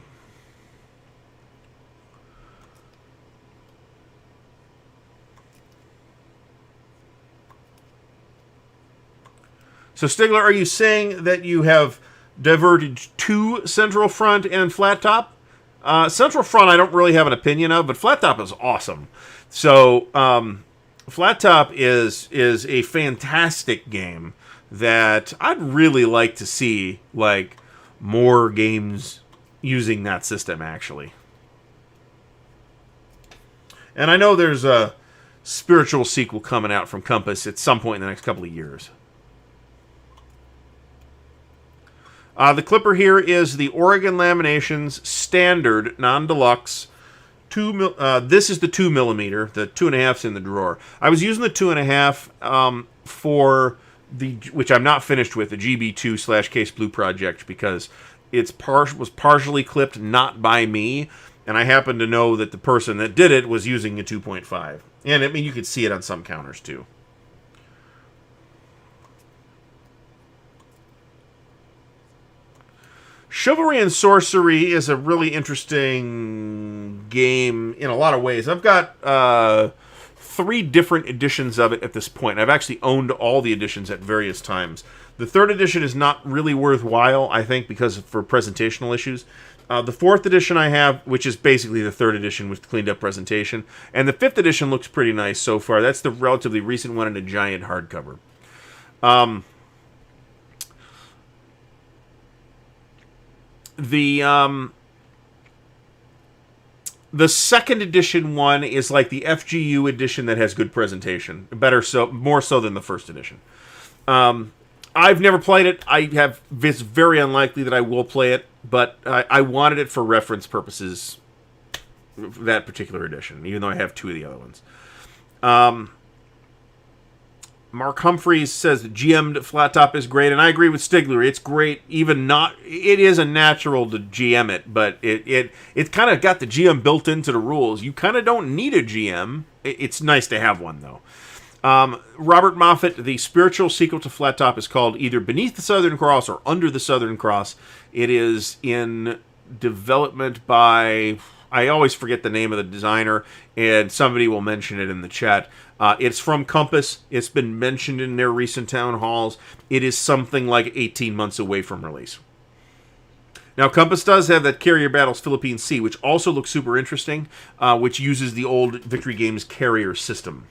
Stigler, are you saying that you have diverted to Central Front and Flat Top? Central Front I don't really have an opinion of, but Flat Top is awesome. So, Flat Top is a fantastic game that I'd really like to see, like, more games using that system, actually. And I know there's a spiritual sequel coming out from Compass at some point in the next couple of years. The clipper here is the Oregon Laminations Standard Non-Deluxe. This is the 2mm. The 2.5's in the drawer. I was using the 2.5 for which I'm not finished with, the GB2/Case Blue project, because it was partially clipped not by me, and I happen to know that the person that did it was using a 2.5. And I mean, you could see it on some counters too. Chivalry and Sorcery is a really interesting game in a lot of ways. I've got 3 different editions of it at this point. I've actually owned all the editions at various times. The 3rd edition is not really worthwhile, I think, because for presentational issues. The 4th edition I have, which is basically the 3rd edition with cleaned up presentation. And the 5th edition looks pretty nice so far. That's the relatively recent one in a giant hardcover. The 2nd edition one is like the FGU edition that has good presentation. More so than the 1st edition. I've never played it. It's very unlikely that I will play it, but I wanted it for reference purposes, that particular edition, even though I have 2 of the other ones. Mark Humphreys says that GM'd Flat Top is great, and I agree with Stigler. It's great, it is a natural to GM it, but it's kind of got the GM built into the rules. You kind of don't need a GM. It's nice to have one, though. Robert Moffat, the spiritual sequel to Flat Top is called either Beneath the Southern Cross or Under the Southern Cross. It is in development by, I always forget the name of the designer, and somebody will mention it in the chat. It's from Compass. It's been mentioned in their recent town halls. It is something like 18 months away from release. Now, Compass does have that Carrier Battles Philippine Sea, which also looks super interesting, which uses the old Victory Games carrier system,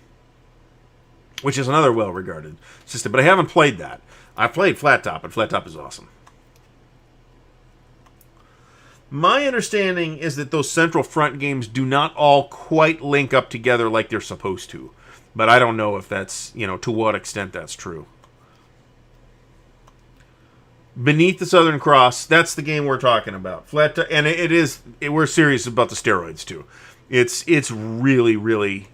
which is another well-regarded system, but I haven't played that. I've played Flat Top, and Flat Top is awesome. My understanding is that those Central Front games do not all quite link up together like they're supposed to. But I don't know if that's, to what extent that's true. Beneath the Southern Cross, that's the game we're talking about. Flat Top, and we're serious about the steroids too. It's really, really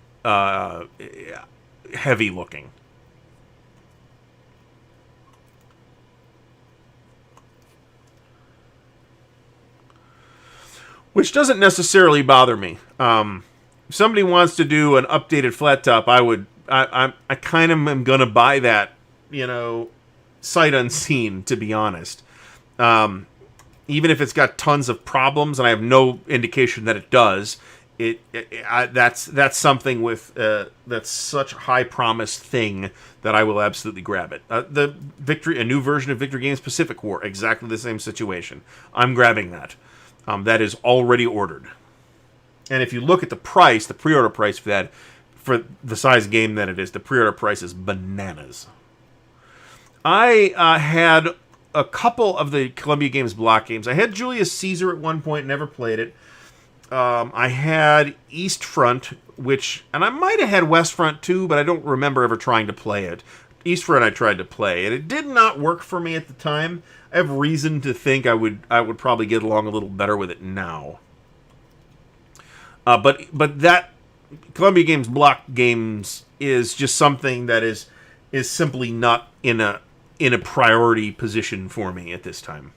heavy looking. Which doesn't necessarily bother me. If somebody wants to do an updated Flat Top, I kind of am gonna buy that, sight unseen, to be honest. Even if it's got tons of problems, and I have no indication that it does, that's something with that's such a high promise thing that I will absolutely grab it. A new version of Victory Games Pacific War, exactly the same situation. I'm grabbing that. That is already ordered. And if you look at the price, the pre-order price for that, for the size game that it is, the pre-order price is bananas. I had a couple of the Columbia Games block games. I had Julius Caesar at one point, never played it. I had East Front, and I might have had West Front too, but I don't remember ever trying to play it. East Front I tried to play, and it did not work for me at the time. I have reason to think I would probably get along a little better with it now. But that Columbia Games block games is just something that is simply not in a priority position for me at this time.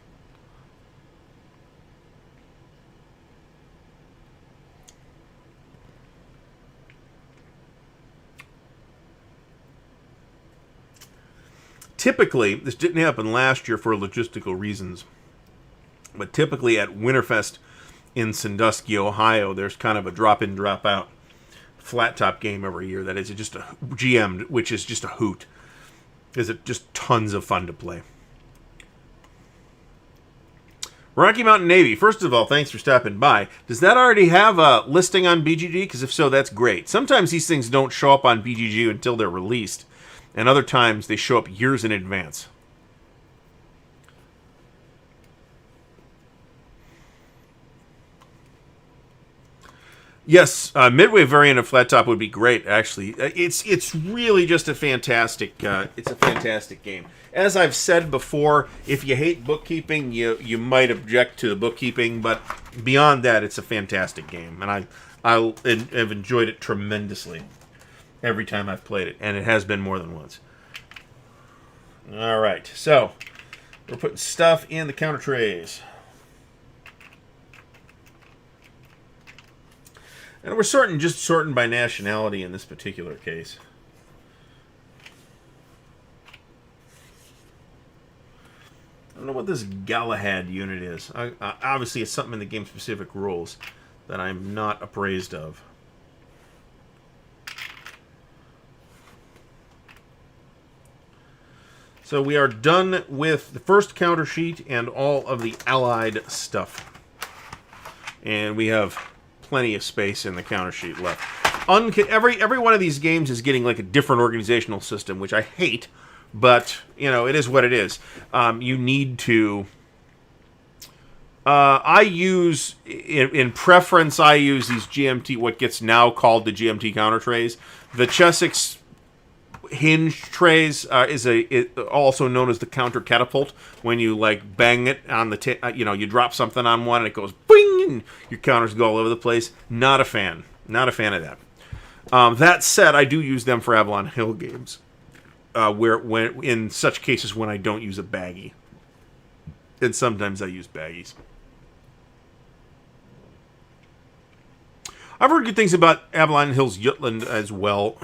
Typically, this didn't happen last year for logistical reasons, but typically at Winterfest in Sandusky, Ohio, there's kind of a drop-in, drop-out flat top game every year that is just a GM'd, which is just a hoot. Is it just tons of fun to play. Rocky Mountain Navy, first of all, thanks for stopping by. Does that already have a listing on BGG? Because if so, that's great. Sometimes these things don't show up on BGG until they're released, and other times they show up years in advance. Yes, midway variant of Flat Top would be great. Actually, it's really just a fantastic game. As I've said before, if you hate bookkeeping, you might object to the bookkeeping, but beyond that, it's a fantastic game, and I've enjoyed it tremendously every time I've played it, and it has been more than once. All right, so we're putting stuff in the counter trays. And we're sorting by nationality in this particular case. I don't know what this Galahad unit is. Obviously, it's something in the game-specific rules that I'm not appraised of. So we are done with the first counter sheet and all of the allied stuff. And we have plenty of space in the counter sheet left. Every one of these games is getting like a different organizational system, which I hate, but it is what it is. You need to. I use in preference. I use these GMT, what gets now called the GMT counter trays. The Chessex hinge trays is also known as the counter catapult. When you like bang it on the you drop something on one and it goes bing and your counters go all over the place. Not a fan of that. That said, I do use them for Avalon Hill games, when in such cases when I don't use a baggie, and sometimes I use baggies. I've heard good things about Avalon Hill's Jutland as well.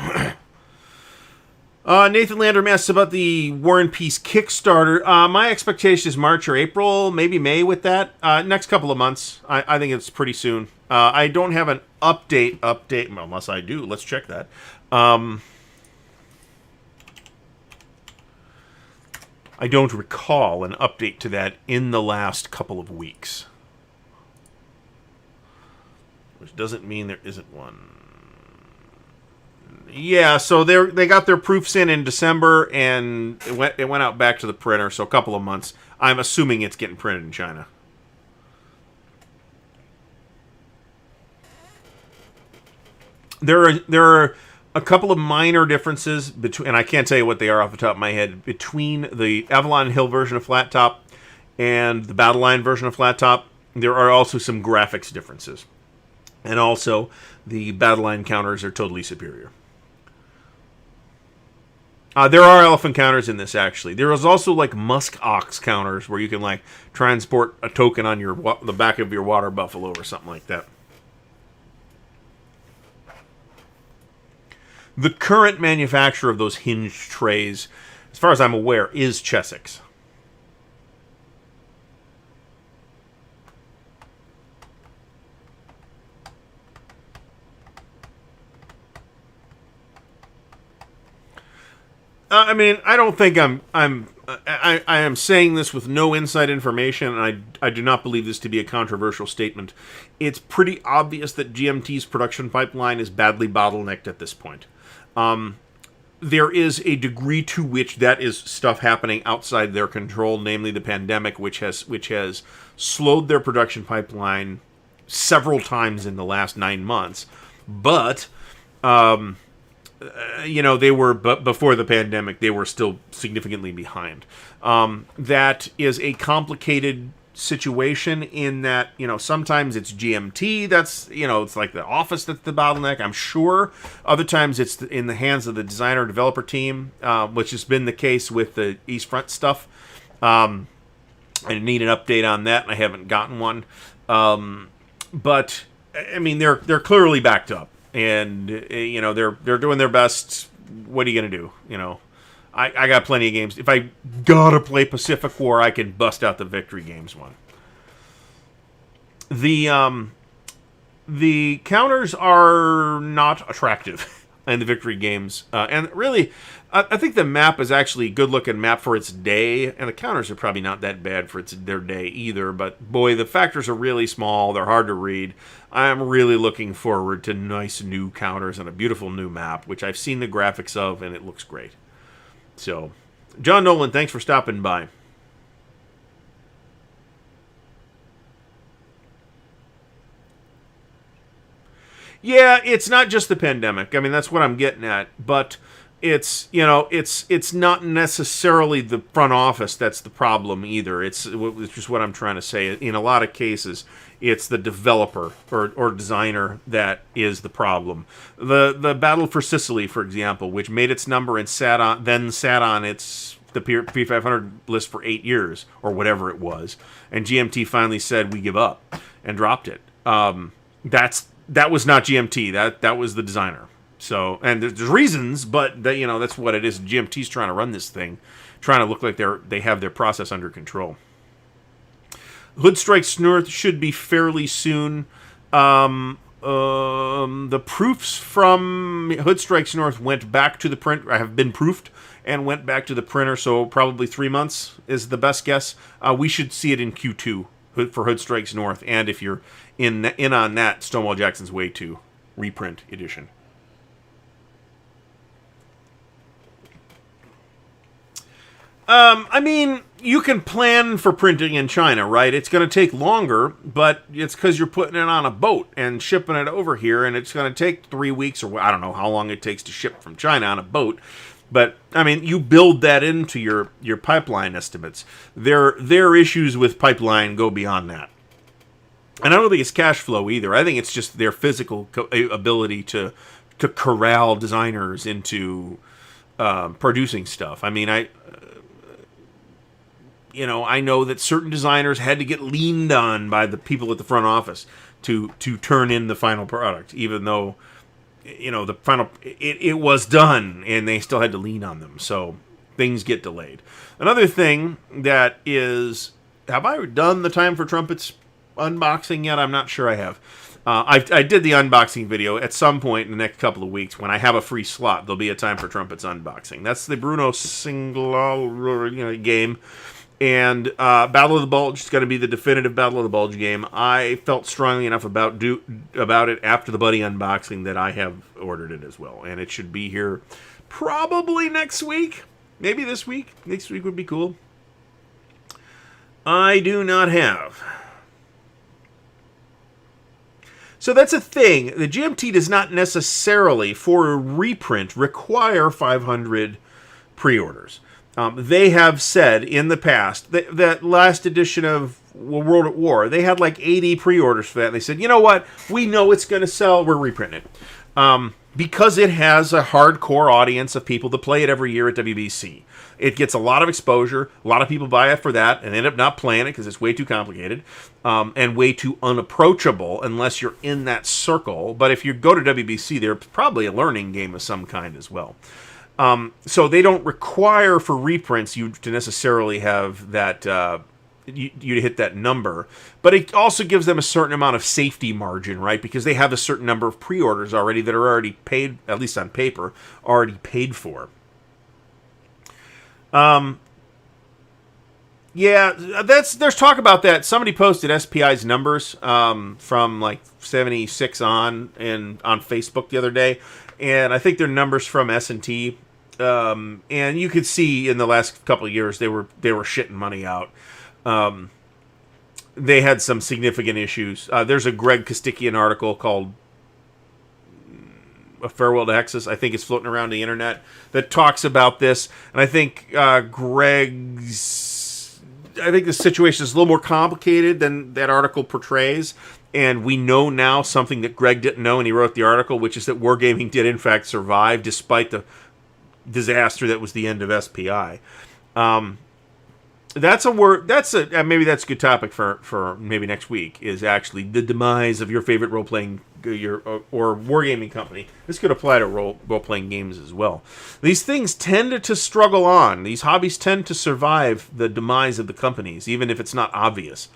Nathan Landrum asks about the War and Peace Kickstarter. My expectation is March or April, maybe May with that. Next couple of months. I think it's pretty soon. I don't have an update, unless I do. Let's check that. I don't recall an update to that in the last couple of weeks. Which doesn't mean there isn't one. Yeah, so they got their proofs in December, and it went out back to the printer, so a couple of months. I'm assuming it's getting printed in China. There are a couple of minor differences between, and I can't tell you what they are off the top of my head, between the Avalon Hill version of Flat Top and the Battleline version of Flat Top. There are also some graphics differences, and also the Battleline counters are totally superior. There are elephant counters in this, actually. There is also like musk ox counters where you can like transport a token on the back of your water buffalo or something like that. The current manufacturer of those hinged trays, as far as I'm aware, is Chessex. I mean, I don't think I am saying this with no inside information, and I do not believe this to be a controversial statement. It's pretty obvious that GMT's production pipeline is badly bottlenecked at this point. There is a degree to which that is stuff happening outside their control, namely the pandemic, which has slowed their production pipeline several times in the last 9 months. But they were, but before the pandemic, they were still significantly behind. That is a complicated situation in that, sometimes it's GMT that's, it's like the office that's the bottleneck, I'm sure. Other times it's in the hands of the designer developer team, which has been the case with the East Front stuff. I need an update on that, and I haven't gotten one. But, I mean, they're clearly backed up. And, they're doing their best. What are you going to do? I got plenty of games. If I gotta play Pacific War, I can bust out the Victory Games one. The counters are not attractive in the Victory Games. And really, I think the map is actually a good-looking map for its day, and the counters are probably not that bad for their day either, but boy, the factors are really small, they're hard to read. I'm really looking forward to nice new counters and a beautiful new map, which I've seen the graphics of, and it looks great. So, John Nolan, thanks for stopping by. Yeah, it's not just the pandemic. I mean, that's what I'm getting at. But it's not necessarily the front office that's the problem either. It's just what I'm trying to say. In a lot of cases, it's the developer or designer that is the problem. The Battle for Sicily, for example, which made its number and sat on the P500 list for 8 years or whatever it was, and GMT finally said we give up and dropped it. That was not GMT. That was the designer. So, and there's reasons, but that's what it is. GMT's trying to run this thing, trying to look like they have their process under control. Hood Strikes North should be fairly soon. The proofs from Hood Strikes North went back to the print. Have been proofed and went back to the printer. So probably 3 months is the best guess. We should see it in Q2 for Hood Strikes North, and if you're in on that, Stonewall Jackson's Way 2 reprint edition. I mean, you can plan for printing in China, right? It's going to take longer, but it's because you're putting it on a boat and shipping it over here, and it's going to take 3 weeks, or I don't know how long it takes to ship from China on a boat. But, I mean, you build that into your pipeline estimates. Their issues with pipeline go beyond that. And I don't think it's cash flow either. I think it's just their physical ability to corral designers into producing stuff. I mean, I know that certain designers had to get leaned on by the people at the front office to turn in the final product, even though, the final it was done and they still had to lean on them. So things get delayed. Another thing that is, have I done the Time for Trumpets unboxing yet? I'm not sure I have. I did the unboxing video. At some point in the next couple of weeks, when I have a free slot, there'll be a Time for Trumpets unboxing. That's the Bruno Single game. And Battle of the Bulge is going to be the definitive Battle of the Bulge game. I felt strongly enough about it after the Buddy unboxing that I have ordered it as well. And it should be here probably next week. Maybe this week. Next week would be cool. I do not have. So that's a thing. The GMT does not necessarily, for a reprint, require 500 pre-orders. They have said in the past that last edition of World at War, they had like 80 pre-orders for that. And they said, you know what? We know it's going to sell. We're reprinting it. Because it has a hardcore audience of people that play it every year at WBC. It gets a lot of exposure. A lot of people buy it for that and end up not playing it because it's way too complicated and way too unapproachable unless you're in that circle. But if you go to WBC, there's probably a learning game of some kind as well. So they don't require for reprints you to necessarily have that you to hit that number, but it also gives them a certain amount of safety margin, right? Because they have a certain number of pre-orders already that are already paid, at least on paper, already paid for. Yeah, there's talk about that. Somebody posted SPI's numbers from like 76 on Facebook the other day, and I think they're numbers from S&T. And you could see in the last couple of years they were shitting money out. They had some significant issues. There's a Greg Kostikian article called A Farewell to Hexus, I think it's floating around the internet, that talks about this. And I think I think the situation is a little more complicated than that article portrays. And we know now something that Greg didn't know, and he wrote the article, which is that Wargaming did in fact survive despite the disaster that was the end of SPI. That's a word. Maybe that's a good topic for maybe next week. Is actually the demise of your favorite role playing or wargaming company. This could apply to role playing games as well. These things tend to struggle on. These hobbies tend to survive the demise of the companies, even if it's not obvious.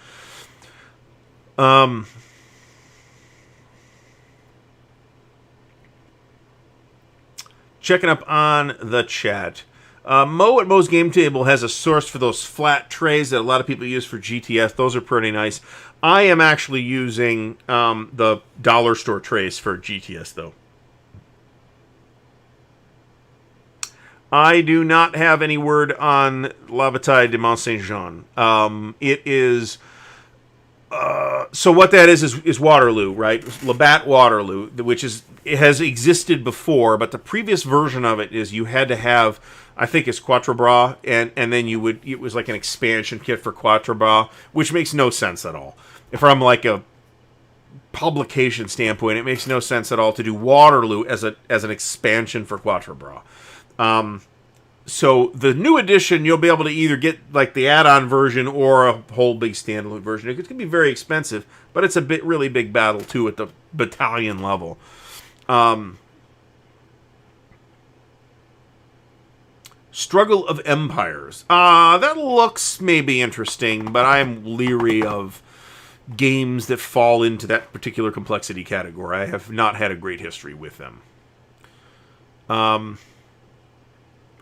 Checking up on the chat. Mo at Mo's Game Table has a source for those flat trays that a lot of people use for GTS. Those are pretty nice. I am actually using the dollar store trays for GTS, though. I do not have any word on La Bataille de Mont Saint-Jean. It is... so what that is Waterloo, right? Labatt Waterloo, which it has existed before, but the previous version of it is you had to have, I think it's Quatre Bras, and then it was like an expansion kit for Quatre Bras, which makes no sense at all. From like a publication standpoint, it makes no sense at all to do Waterloo as an expansion for Quatre Bras. So the new edition, you'll be able to either get like the add-on version or a whole big standalone version. It's going to be very expensive, but it's a really big battle too at the battalion level. Struggle of Empires. That looks maybe interesting, but I'm leery of games that fall into that particular complexity category. I have not had a great history with them.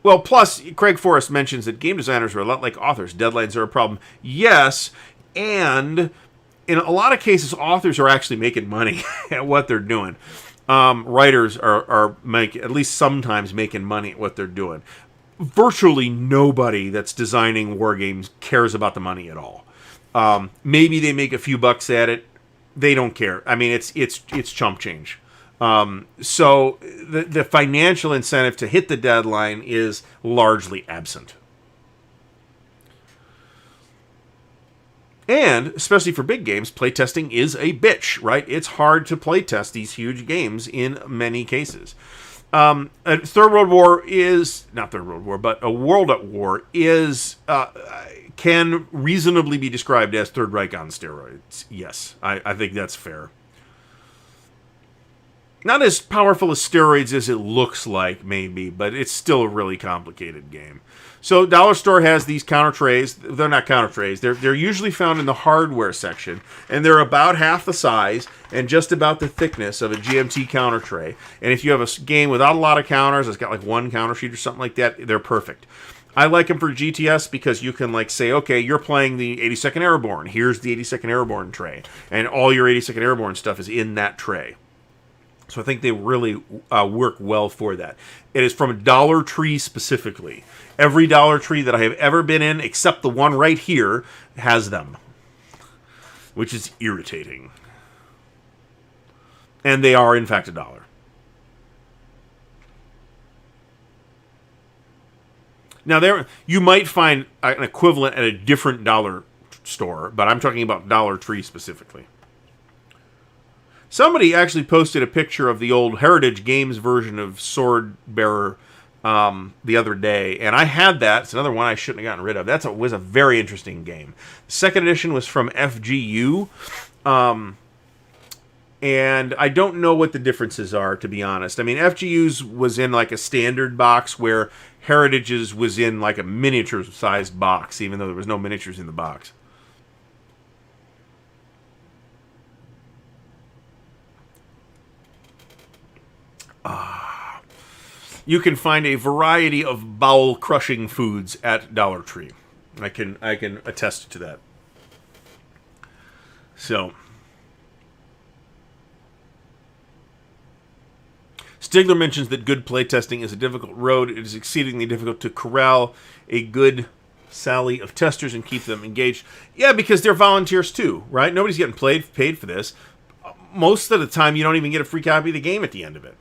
Well, plus, Craig Forrest mentions that game designers are a lot like authors. Deadlines are a problem. Yes, and in a lot of cases, authors are actually making money at what they're doing. Writers are at least sometimes making money at what they're doing. Virtually nobody that's designing war games cares about the money at all. Maybe they make a few bucks at it. They don't care. I mean, it's chump change. So the financial incentive to hit the deadline is largely absent. And, especially for big games, playtesting is a bitch, right? It's hard to playtest these huge games in many cases. A World War, a World at War can reasonably be described as Third Reich on steroids. Yes, I think that's fair. Not as powerful as steroids as it looks like, maybe, but it's still a really complicated game. So Dollar Store has these counter trays. They're not counter trays. They're usually found in the hardware section, and they're about half the size and just about the thickness of a GMT counter tray. And if you have a game without a lot of counters, it's got like one counter sheet or something like that, they're perfect. I like them for GTS because you can like say, okay, you're playing the 82nd Airborne. Here's the 82nd Airborne tray, and all your 82nd Airborne stuff is in that tray. So I think they really work well for that. It is from Dollar Tree specifically. Every Dollar Tree that I have ever been in, except the one right here, has them, which is irritating. And they are, in fact, $1. Now, you might find an equivalent at a different dollar store, but I'm talking about Dollar Tree specifically. Somebody actually posted a picture of the old Heritage Games version of Sword Bearer the other day, and I had that. It's another one I shouldn't have gotten rid of. That was a very interesting game. The second edition was from FGU, and I don't know what the differences are, to be honest. I mean, FGU's was in like a standard box, where Heritage's was in like a miniature-sized box, even though there was no miniatures in the box. You can find a variety of bowel-crushing foods at Dollar Tree. I can attest to that. So, Stigler mentions that good playtesting is a difficult road. It is exceedingly difficult to corral a good sally of testers and keep them engaged. Yeah, because they're volunteers too, right? Nobody's getting paid for this. Most of the time, you don't even get a free copy of the game at the end of it.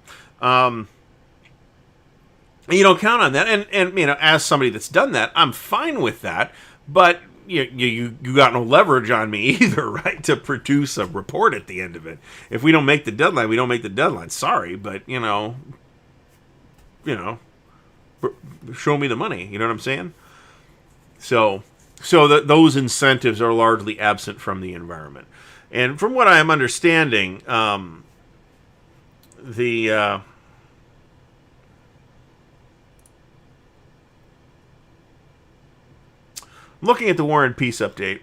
And you don't count on that. And you know, as somebody that's done that, I'm fine with that. But you got no leverage on me either, right? To produce a report at the end of it. If we don't make the deadline, we don't make the deadline. Sorry, but you know, show me the money. You know what I'm saying? So those incentives are largely absent from the environment. And from what I am understanding, I'm looking at the War and Peace update.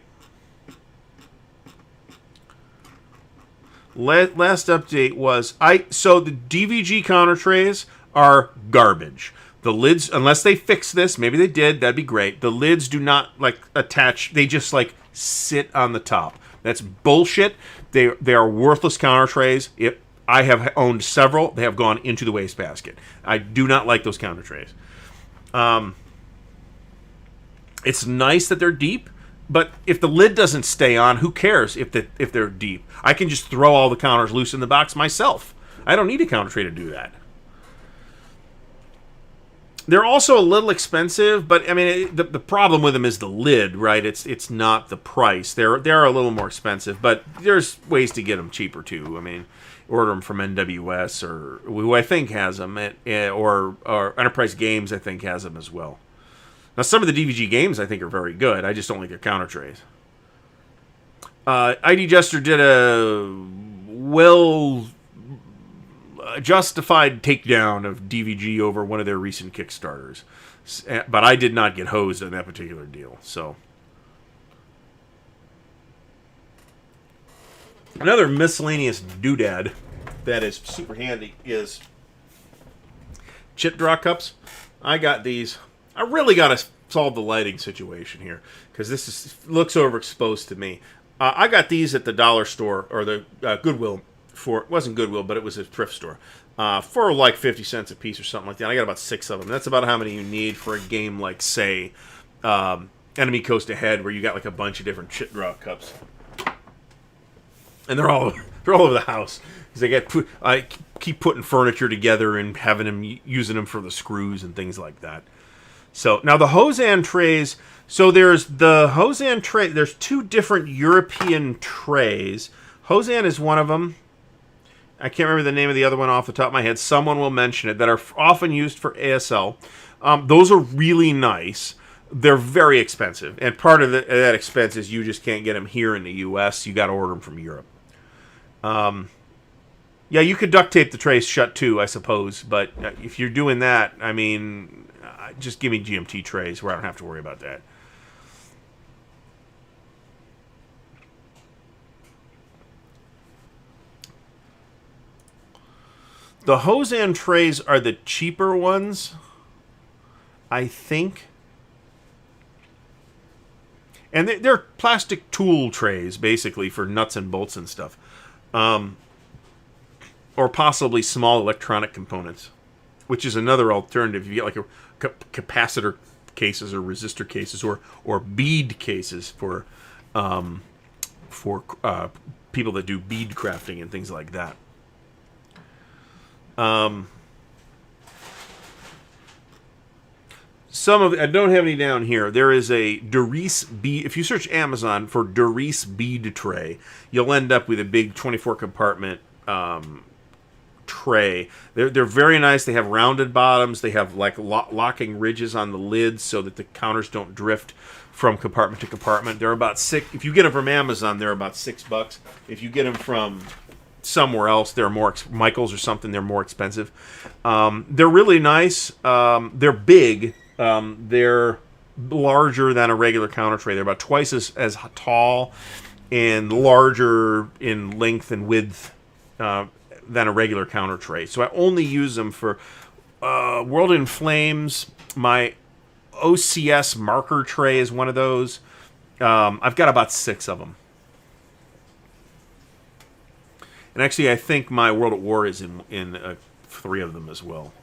Last update was so the DVG counter trays are garbage. The lids, unless they fix this, maybe they did, that'd be great. The lids do not like attach; they just like sit on the top. That's bullshit. They are worthless counter trays. I have owned several. They have gone into the wastebasket. I do not like those counter trays. It's nice that they're deep, but if the lid doesn't stay on, who cares if they're deep? I can just throw all the counters loose in the box myself. I don't need a counter tray to do that. They're also a little expensive, but I mean, the problem with them is the lid, right? It's not the price. They're a little more expensive, but there's ways to get them cheaper too. I mean, order them from NWS or who I think has them, or Enterprise Games I think has them as well. Now, some of the DVG games I think are very good. I just don't like their counter trays. ID Jester did a justified takedown of DVG over one of their recent Kickstarters. But I did not get hosed on that particular deal. So, another miscellaneous doodad that is super handy is chip draw cups. I got these. I really got to solve the lighting situation here because looks overexposed to me. I got these at the dollar store or the Goodwill it wasn't Goodwill, but it was a thrift store for like 50 cents a piece or something like that. I got about 6 of them. That's about how many you need for a game like, say, Enemy Coast Ahead, where you got like a bunch of different chip draw cups, and they're all over the house because I keep putting furniture together and having them using them for the screws and things like that. So, now the Hosan trays, so there's the Hosan tray, there's 2 different European trays. Hosan is one of them. I can't remember the name of the other one off the top of my head. Someone will mention it, that are often used for ASL. Those are really nice. They're very expensive, and part of that expense is you just can't get them here in the U.S. You got to order them from Europe. Yeah, you could duct tape the trays shut too, I suppose, but if you're doing that, I mean, just give me GMT trays where I don't have to worry about that. The Hosan trays are the cheaper ones, I think. And they're plastic tool trays, basically, for nuts and bolts and stuff. Or possibly small electronic components, which is another alternative. You get like a capacitor cases or resistor cases or bead cases for people that do bead crafting and things like that. I don't have any down here. There is a Doris bead. If you search Amazon for Doris bead tray, you'll end up with a big 24 compartment tray. They're very nice. They have rounded bottoms. They have like locking ridges on the lids so that the counters don't drift from compartment to compartment. They're about $6. If you get them from Amazon, they're about $6. If you get them from somewhere else, they're more Michaels or something. They're more expensive. They're really nice. They're big. They're larger than a regular counter tray. They're about twice as tall and larger in length and width than a regular counter tray. So I only use them for World in Flames. My OCS marker tray is one of those. I've got about 6 of them. And actually, I think my World at War is in 3 of them as well.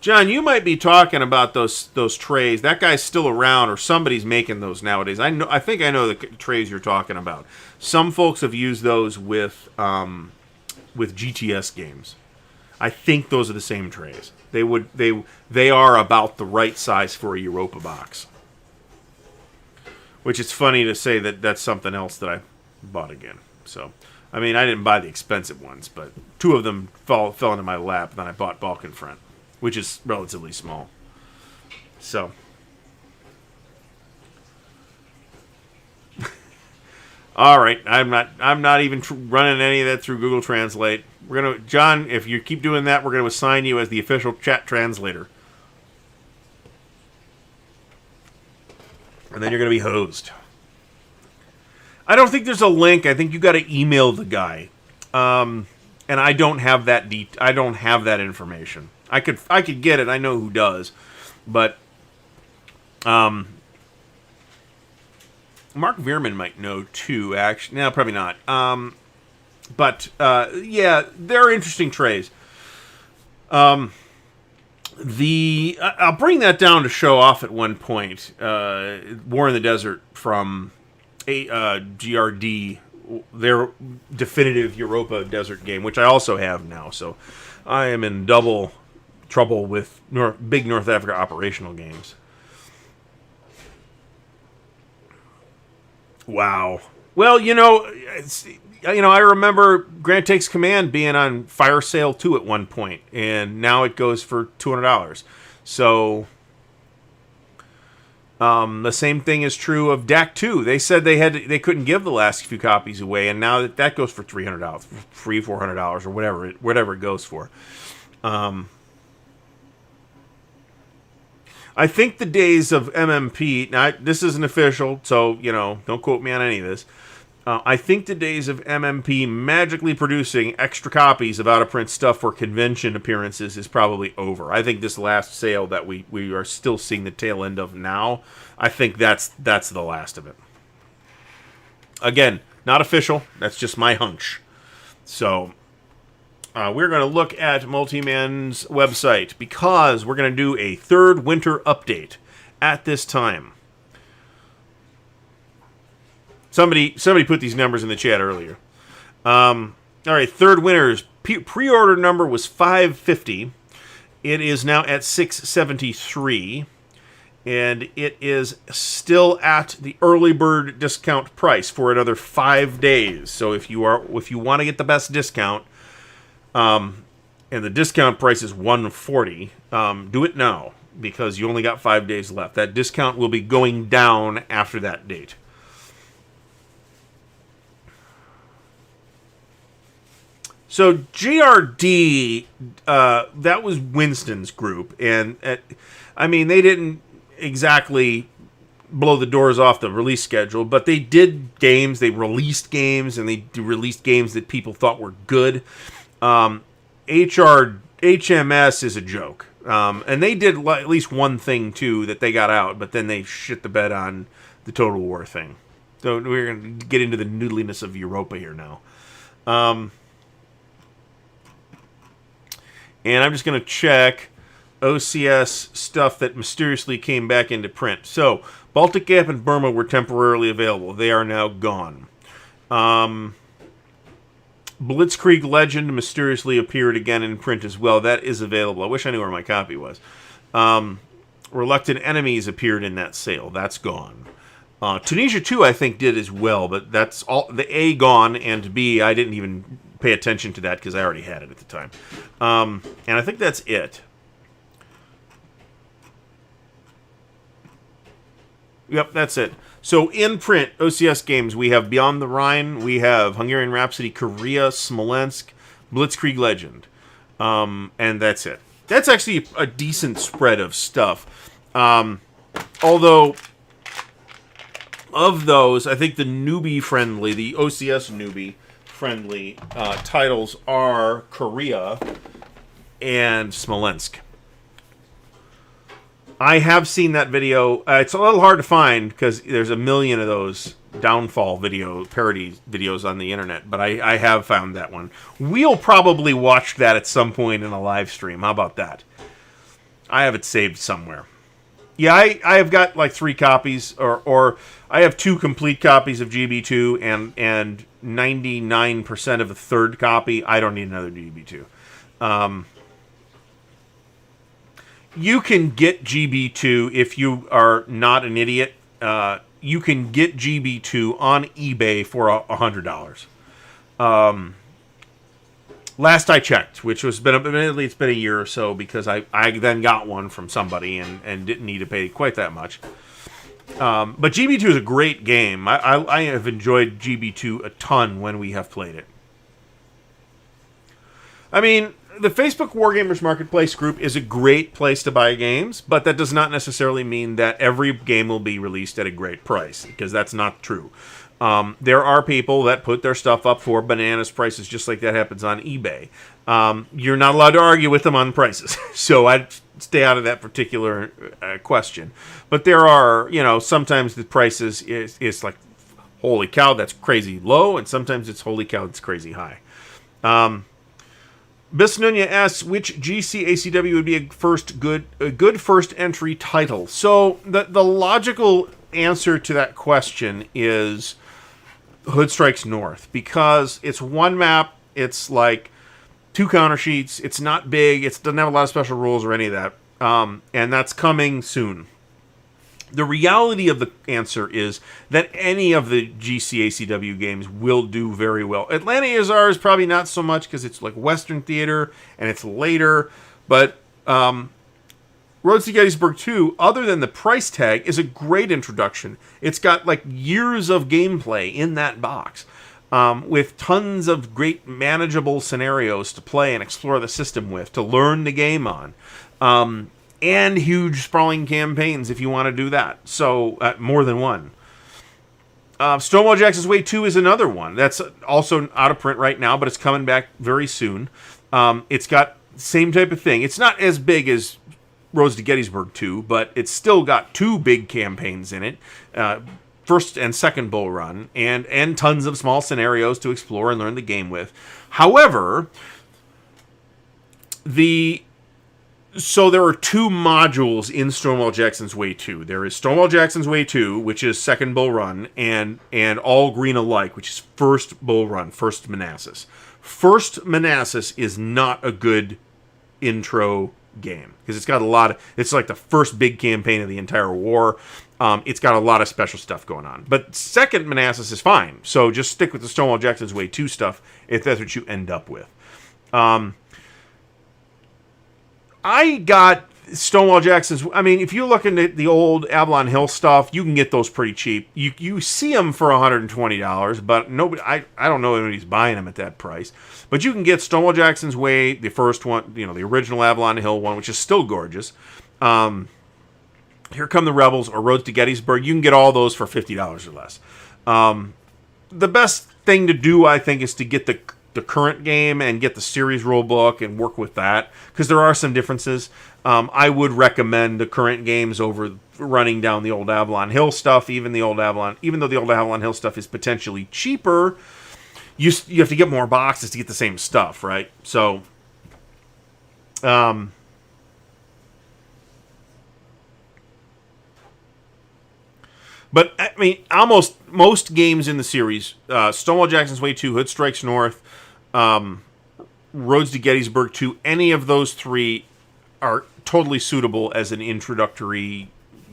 John, you might be talking about those trays. That guy's still around, or somebody's making those nowadays. I think I know the trays you're talking about. Some folks have used those with GTS games. I think those are the same trays. They are about the right size for a Europa box. Which is funny to say that that's something else that I bought again. So, I mean, I didn't buy the expensive ones, but 2 of them fell into my lap. Then I bought Balkan Front, which is relatively small. So, all right, I'm not even running any of that through Google Translate. John, if you keep doing that, we're gonna assign you as the official chat translator, and then you're gonna be hosed. I don't think there's a link. I think you got to email the guy, and I don't have that. I don't have that information. I could get it. I know who does, but Mark Veerman might know too. Actually, no, probably not. Yeah, they're interesting trays. I'll bring that down to show off at one point. War in the Desert from GRD, their definitive Europa Desert game, which I also have now. So I am in double trouble with big North Africa operational games. Wow. Well, I remember Grand Takes Command being on fire sale too at one point, and now it goes for $200. So the same thing is true of DAC 2. They said they couldn't give the last few copies away, and now that goes for $300, $400 or whatever it goes for. I think the days of MMP, now this isn't official, so, don't quote me on any of this. I think the days of MMP magically producing extra copies of out-of-print stuff for convention appearances is probably over. I think this last sale that we are still seeing the tail end of now, I think that's the last of it. Again, not official. That's just my hunch. So we're going to look at Multiman's website because we're going to do a third winter update at this time. Somebody put these numbers in the chat earlier. All right, third winter's pre-order number was 550. It is now at 673, and it is still at the early bird discount price for another 5 days. So if you want to get the best discount, and the discount price is $140, do it now because you only got 5 days left. That discount will be going down after that date. So GRD, that was Winston's group, and they didn't exactly blow the doors off the release schedule, but they did games, they released games, and they released games that people thought were good. HMS is a joke. And they did at least one thing, too, that they got out, but then they shit the bed on the Total War thing. So we're going to get into the noodliness of Europa here now. And I'm just going to check OCS stuff that mysteriously came back into print. So, Baltic Gap and Burma were temporarily available. They are now gone. Blitzkrieg Legend mysteriously appeared again in print as well. That is available. I wish I knew where my copy was. Reluctant Enemies appeared in that sale. That's gone. Tunisia 2, I think, did as well, but that's all. The A gone, and B, I didn't even pay attention to that because I already had it at the time. And I think that's it. Yep, that's it. So in print, OCS games, we have Beyond the Rhine, we have Hungarian Rhapsody, Korea, Smolensk, Blitzkrieg Legend. And that's it. That's actually a decent spread of stuff. Although, of those, I think the newbie-friendly, the OCS newbie-friendly titles are Korea and Smolensk. I have seen that video. It's a little hard to find because there's a million of those downfall parody videos on the internet, but I have found that one. We'll probably watch that at some point in a live stream. How about that? I have it saved somewhere. Yeah, I have got like 3 copies, or I have 2 complete copies of GB2 and 99% of a third copy. I don't need another GB2. You can get GB2 if you are not an idiot. You can get GB2 on eBay for $100. Last I checked, which was admittedly it's been a year or so because I then got one from somebody and didn't need to pay quite that much. But GB2 is a great game. I have enjoyed GB2 a ton when we have played it. I mean, the Facebook Wargamers Marketplace group is a great place to buy games, but that does not necessarily mean that every game will be released at a great price, because that's not true. There are people that put their stuff up for bananas prices, just like that happens on eBay. You're not allowed to argue with them on prices, so I'd stay out of that particular question. But there are, sometimes the prices is like, holy cow, that's crazy low, and sometimes it's holy cow, that's crazy high. Bisnunya asks, which GC ACW would be a good first entry title? So the logical answer to that question is Hood Strikes North, because it's one map, it's like 2 counter sheets, it's not big, it doesn't have a lot of special rules or any of that, and that's coming soon. The reality of the answer is that any of the GCACW games will do very well. Atlanta Azar is probably not so much because it's like Western theater and it's later. But Roads to Gettysburg 2, other than the price tag, is a great introduction. It's got like years of gameplay in that box with tons of great manageable scenarios to play and explore the system with, to learn the game on. And huge sprawling campaigns if you want to do that. So, more than one. Stonewall Jackson's Way 2 is another one. That's also out of print right now, but it's coming back very soon. It's got the same type of thing. It's not as big as Roads to Gettysburg 2, but it's still got 2 big campaigns in it. First and second Bull Run, and tons of small scenarios to explore and learn the game with. However, So there are 2 modules in Stonewall Jackson's Way 2. There is Stonewall Jackson's Way 2, which is second Bull Run, and All Green Alike, which is first Bull Run, first Manassas. First Manassas is not a good intro game, because it's like the first big campaign of the entire war. It's got a lot of special stuff going on. But second Manassas is fine, so just stick with the Stonewall Jackson's Way 2 stuff if that's what you end up with. I got Stonewall Jackson's. I mean, if you look into the old Avalon Hill stuff, you can get those pretty cheap. You see them for $120, but nobody. I don't know if anybody's buying them at that price. But you can get Stonewall Jackson's Way, the first one, the original Avalon Hill one, which is still gorgeous. Here Come the Rebels or Roads to Gettysburg. You can get all those for $50 or less. The best thing to do, I think, is to get the the current game and get the series rulebook and work with that, because there are some differences. I would recommend the current games over running down the old Avalon Hill stuff. Even though the old Avalon Hill stuff is potentially cheaper, you have to get more boxes to get the same stuff, right? So, but I mean, almost most games in the series, Stonewall Jackson's Way 2, Hood Strikes North, Roads to Gettysburg 2, any of those three are totally suitable as an introductory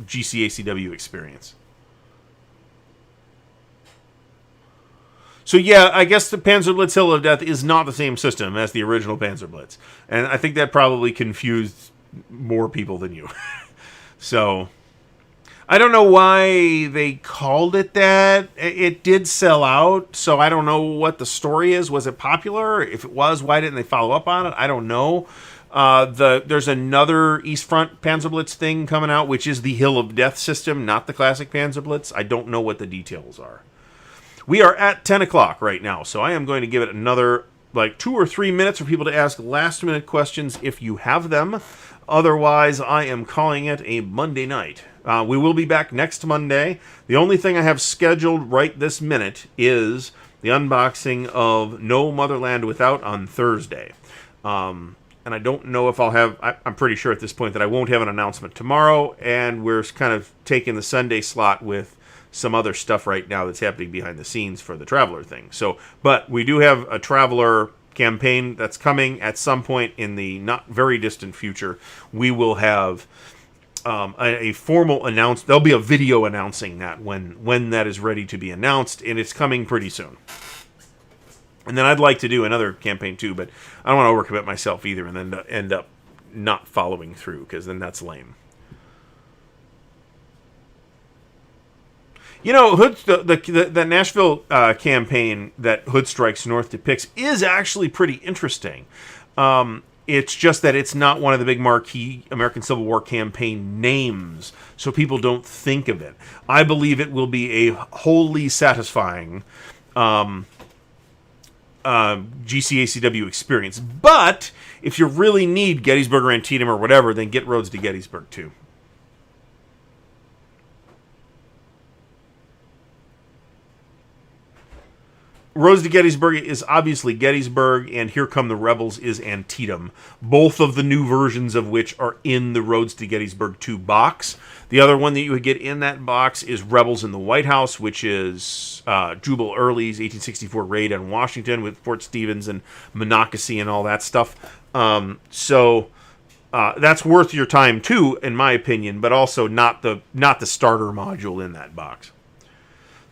GCACW experience. So yeah, I guess the Panzer Blitz Hill of Death is not the same system as the original Panzer Blitz. And I think that probably confused more people than you. So, I don't know why they called it that. It did sell out, so I don't know what the story is. Was it popular? If it was, why didn't they follow up on it? I don't know. There's another East Front Panzer Blitz thing coming out, which is the Hill of Death system, not the classic Panzer Blitz. I don't know what the details are. We are at 10 o'clock right now, so I am going to give it another 2 or 3 minutes for people to ask last-minute questions if you have them. Otherwise, I am calling it a Monday night. We will be back next Monday. The only thing I have scheduled right this minute is the unboxing of No Motherland Without on Thursday. And I don't know if I'll have... I'm pretty sure at this point that I won't have an announcement tomorrow, and we're kind of taking the Sunday slot with some other stuff right now that's happening behind the scenes for the Traveler thing. So, but we do have a Traveler campaign that's coming at some point in the not very distant future. We will have a formal announcement. There'll be a video announcing that when that is ready to be announced, and it's coming pretty soon. And then I'd like to do another campaign too, but I don't want to overcommit myself either and then end up not following through, because then that's lame. You know, the Nashville campaign that Hood Strikes North depicts is actually pretty interesting. It's just that it's not one of the big marquee American Civil War campaign names, so people don't think of it. I believe it will be a wholly satisfying GCACW experience. But if you really need Gettysburg or Antietam or whatever, then get Roads to Gettysburg too. Roads to Gettysburg is obviously Gettysburg, and Here Come the Rebels is Antietam, both of the new versions of which are in the Roads to Gettysburg 2 box. The other one that you would get in that box is Rebels in the White House, which is Jubal Early's 1864 raid on Washington with Fort Stevens and Monocacy and all that stuff. So that's worth your time too, in my opinion, but also not the starter module in that box.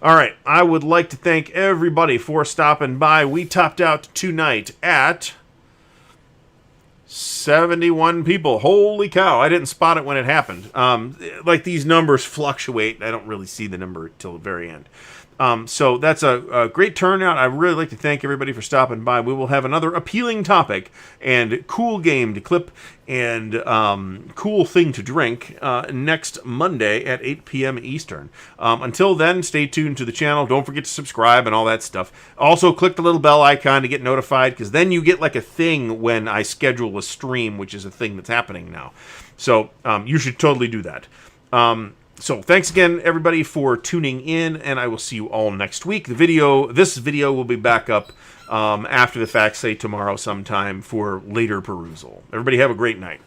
All right, I would like to thank everybody for stopping by. We topped out tonight at 71 people. Holy cow, I didn't spot it when it happened. These numbers fluctuate. I don't really see the number till the very end. So that's a great turnout. I really like to thank everybody for stopping by. We will have another appealing topic and cool game to clip and cool thing to drink next Monday at 8 p.m. Eastern. Until then, stay tuned to the channel. Don't forget to subscribe and all that stuff. Also, click the little bell icon to get notified, because then you get like a thing when I schedule a stream, which is a thing that's happening now. So you should totally do that. So thanks again, everybody, for tuning in, and I will see you all next week. This video will be back up after the fact, say tomorrow sometime, for later perusal. Everybody have a great night.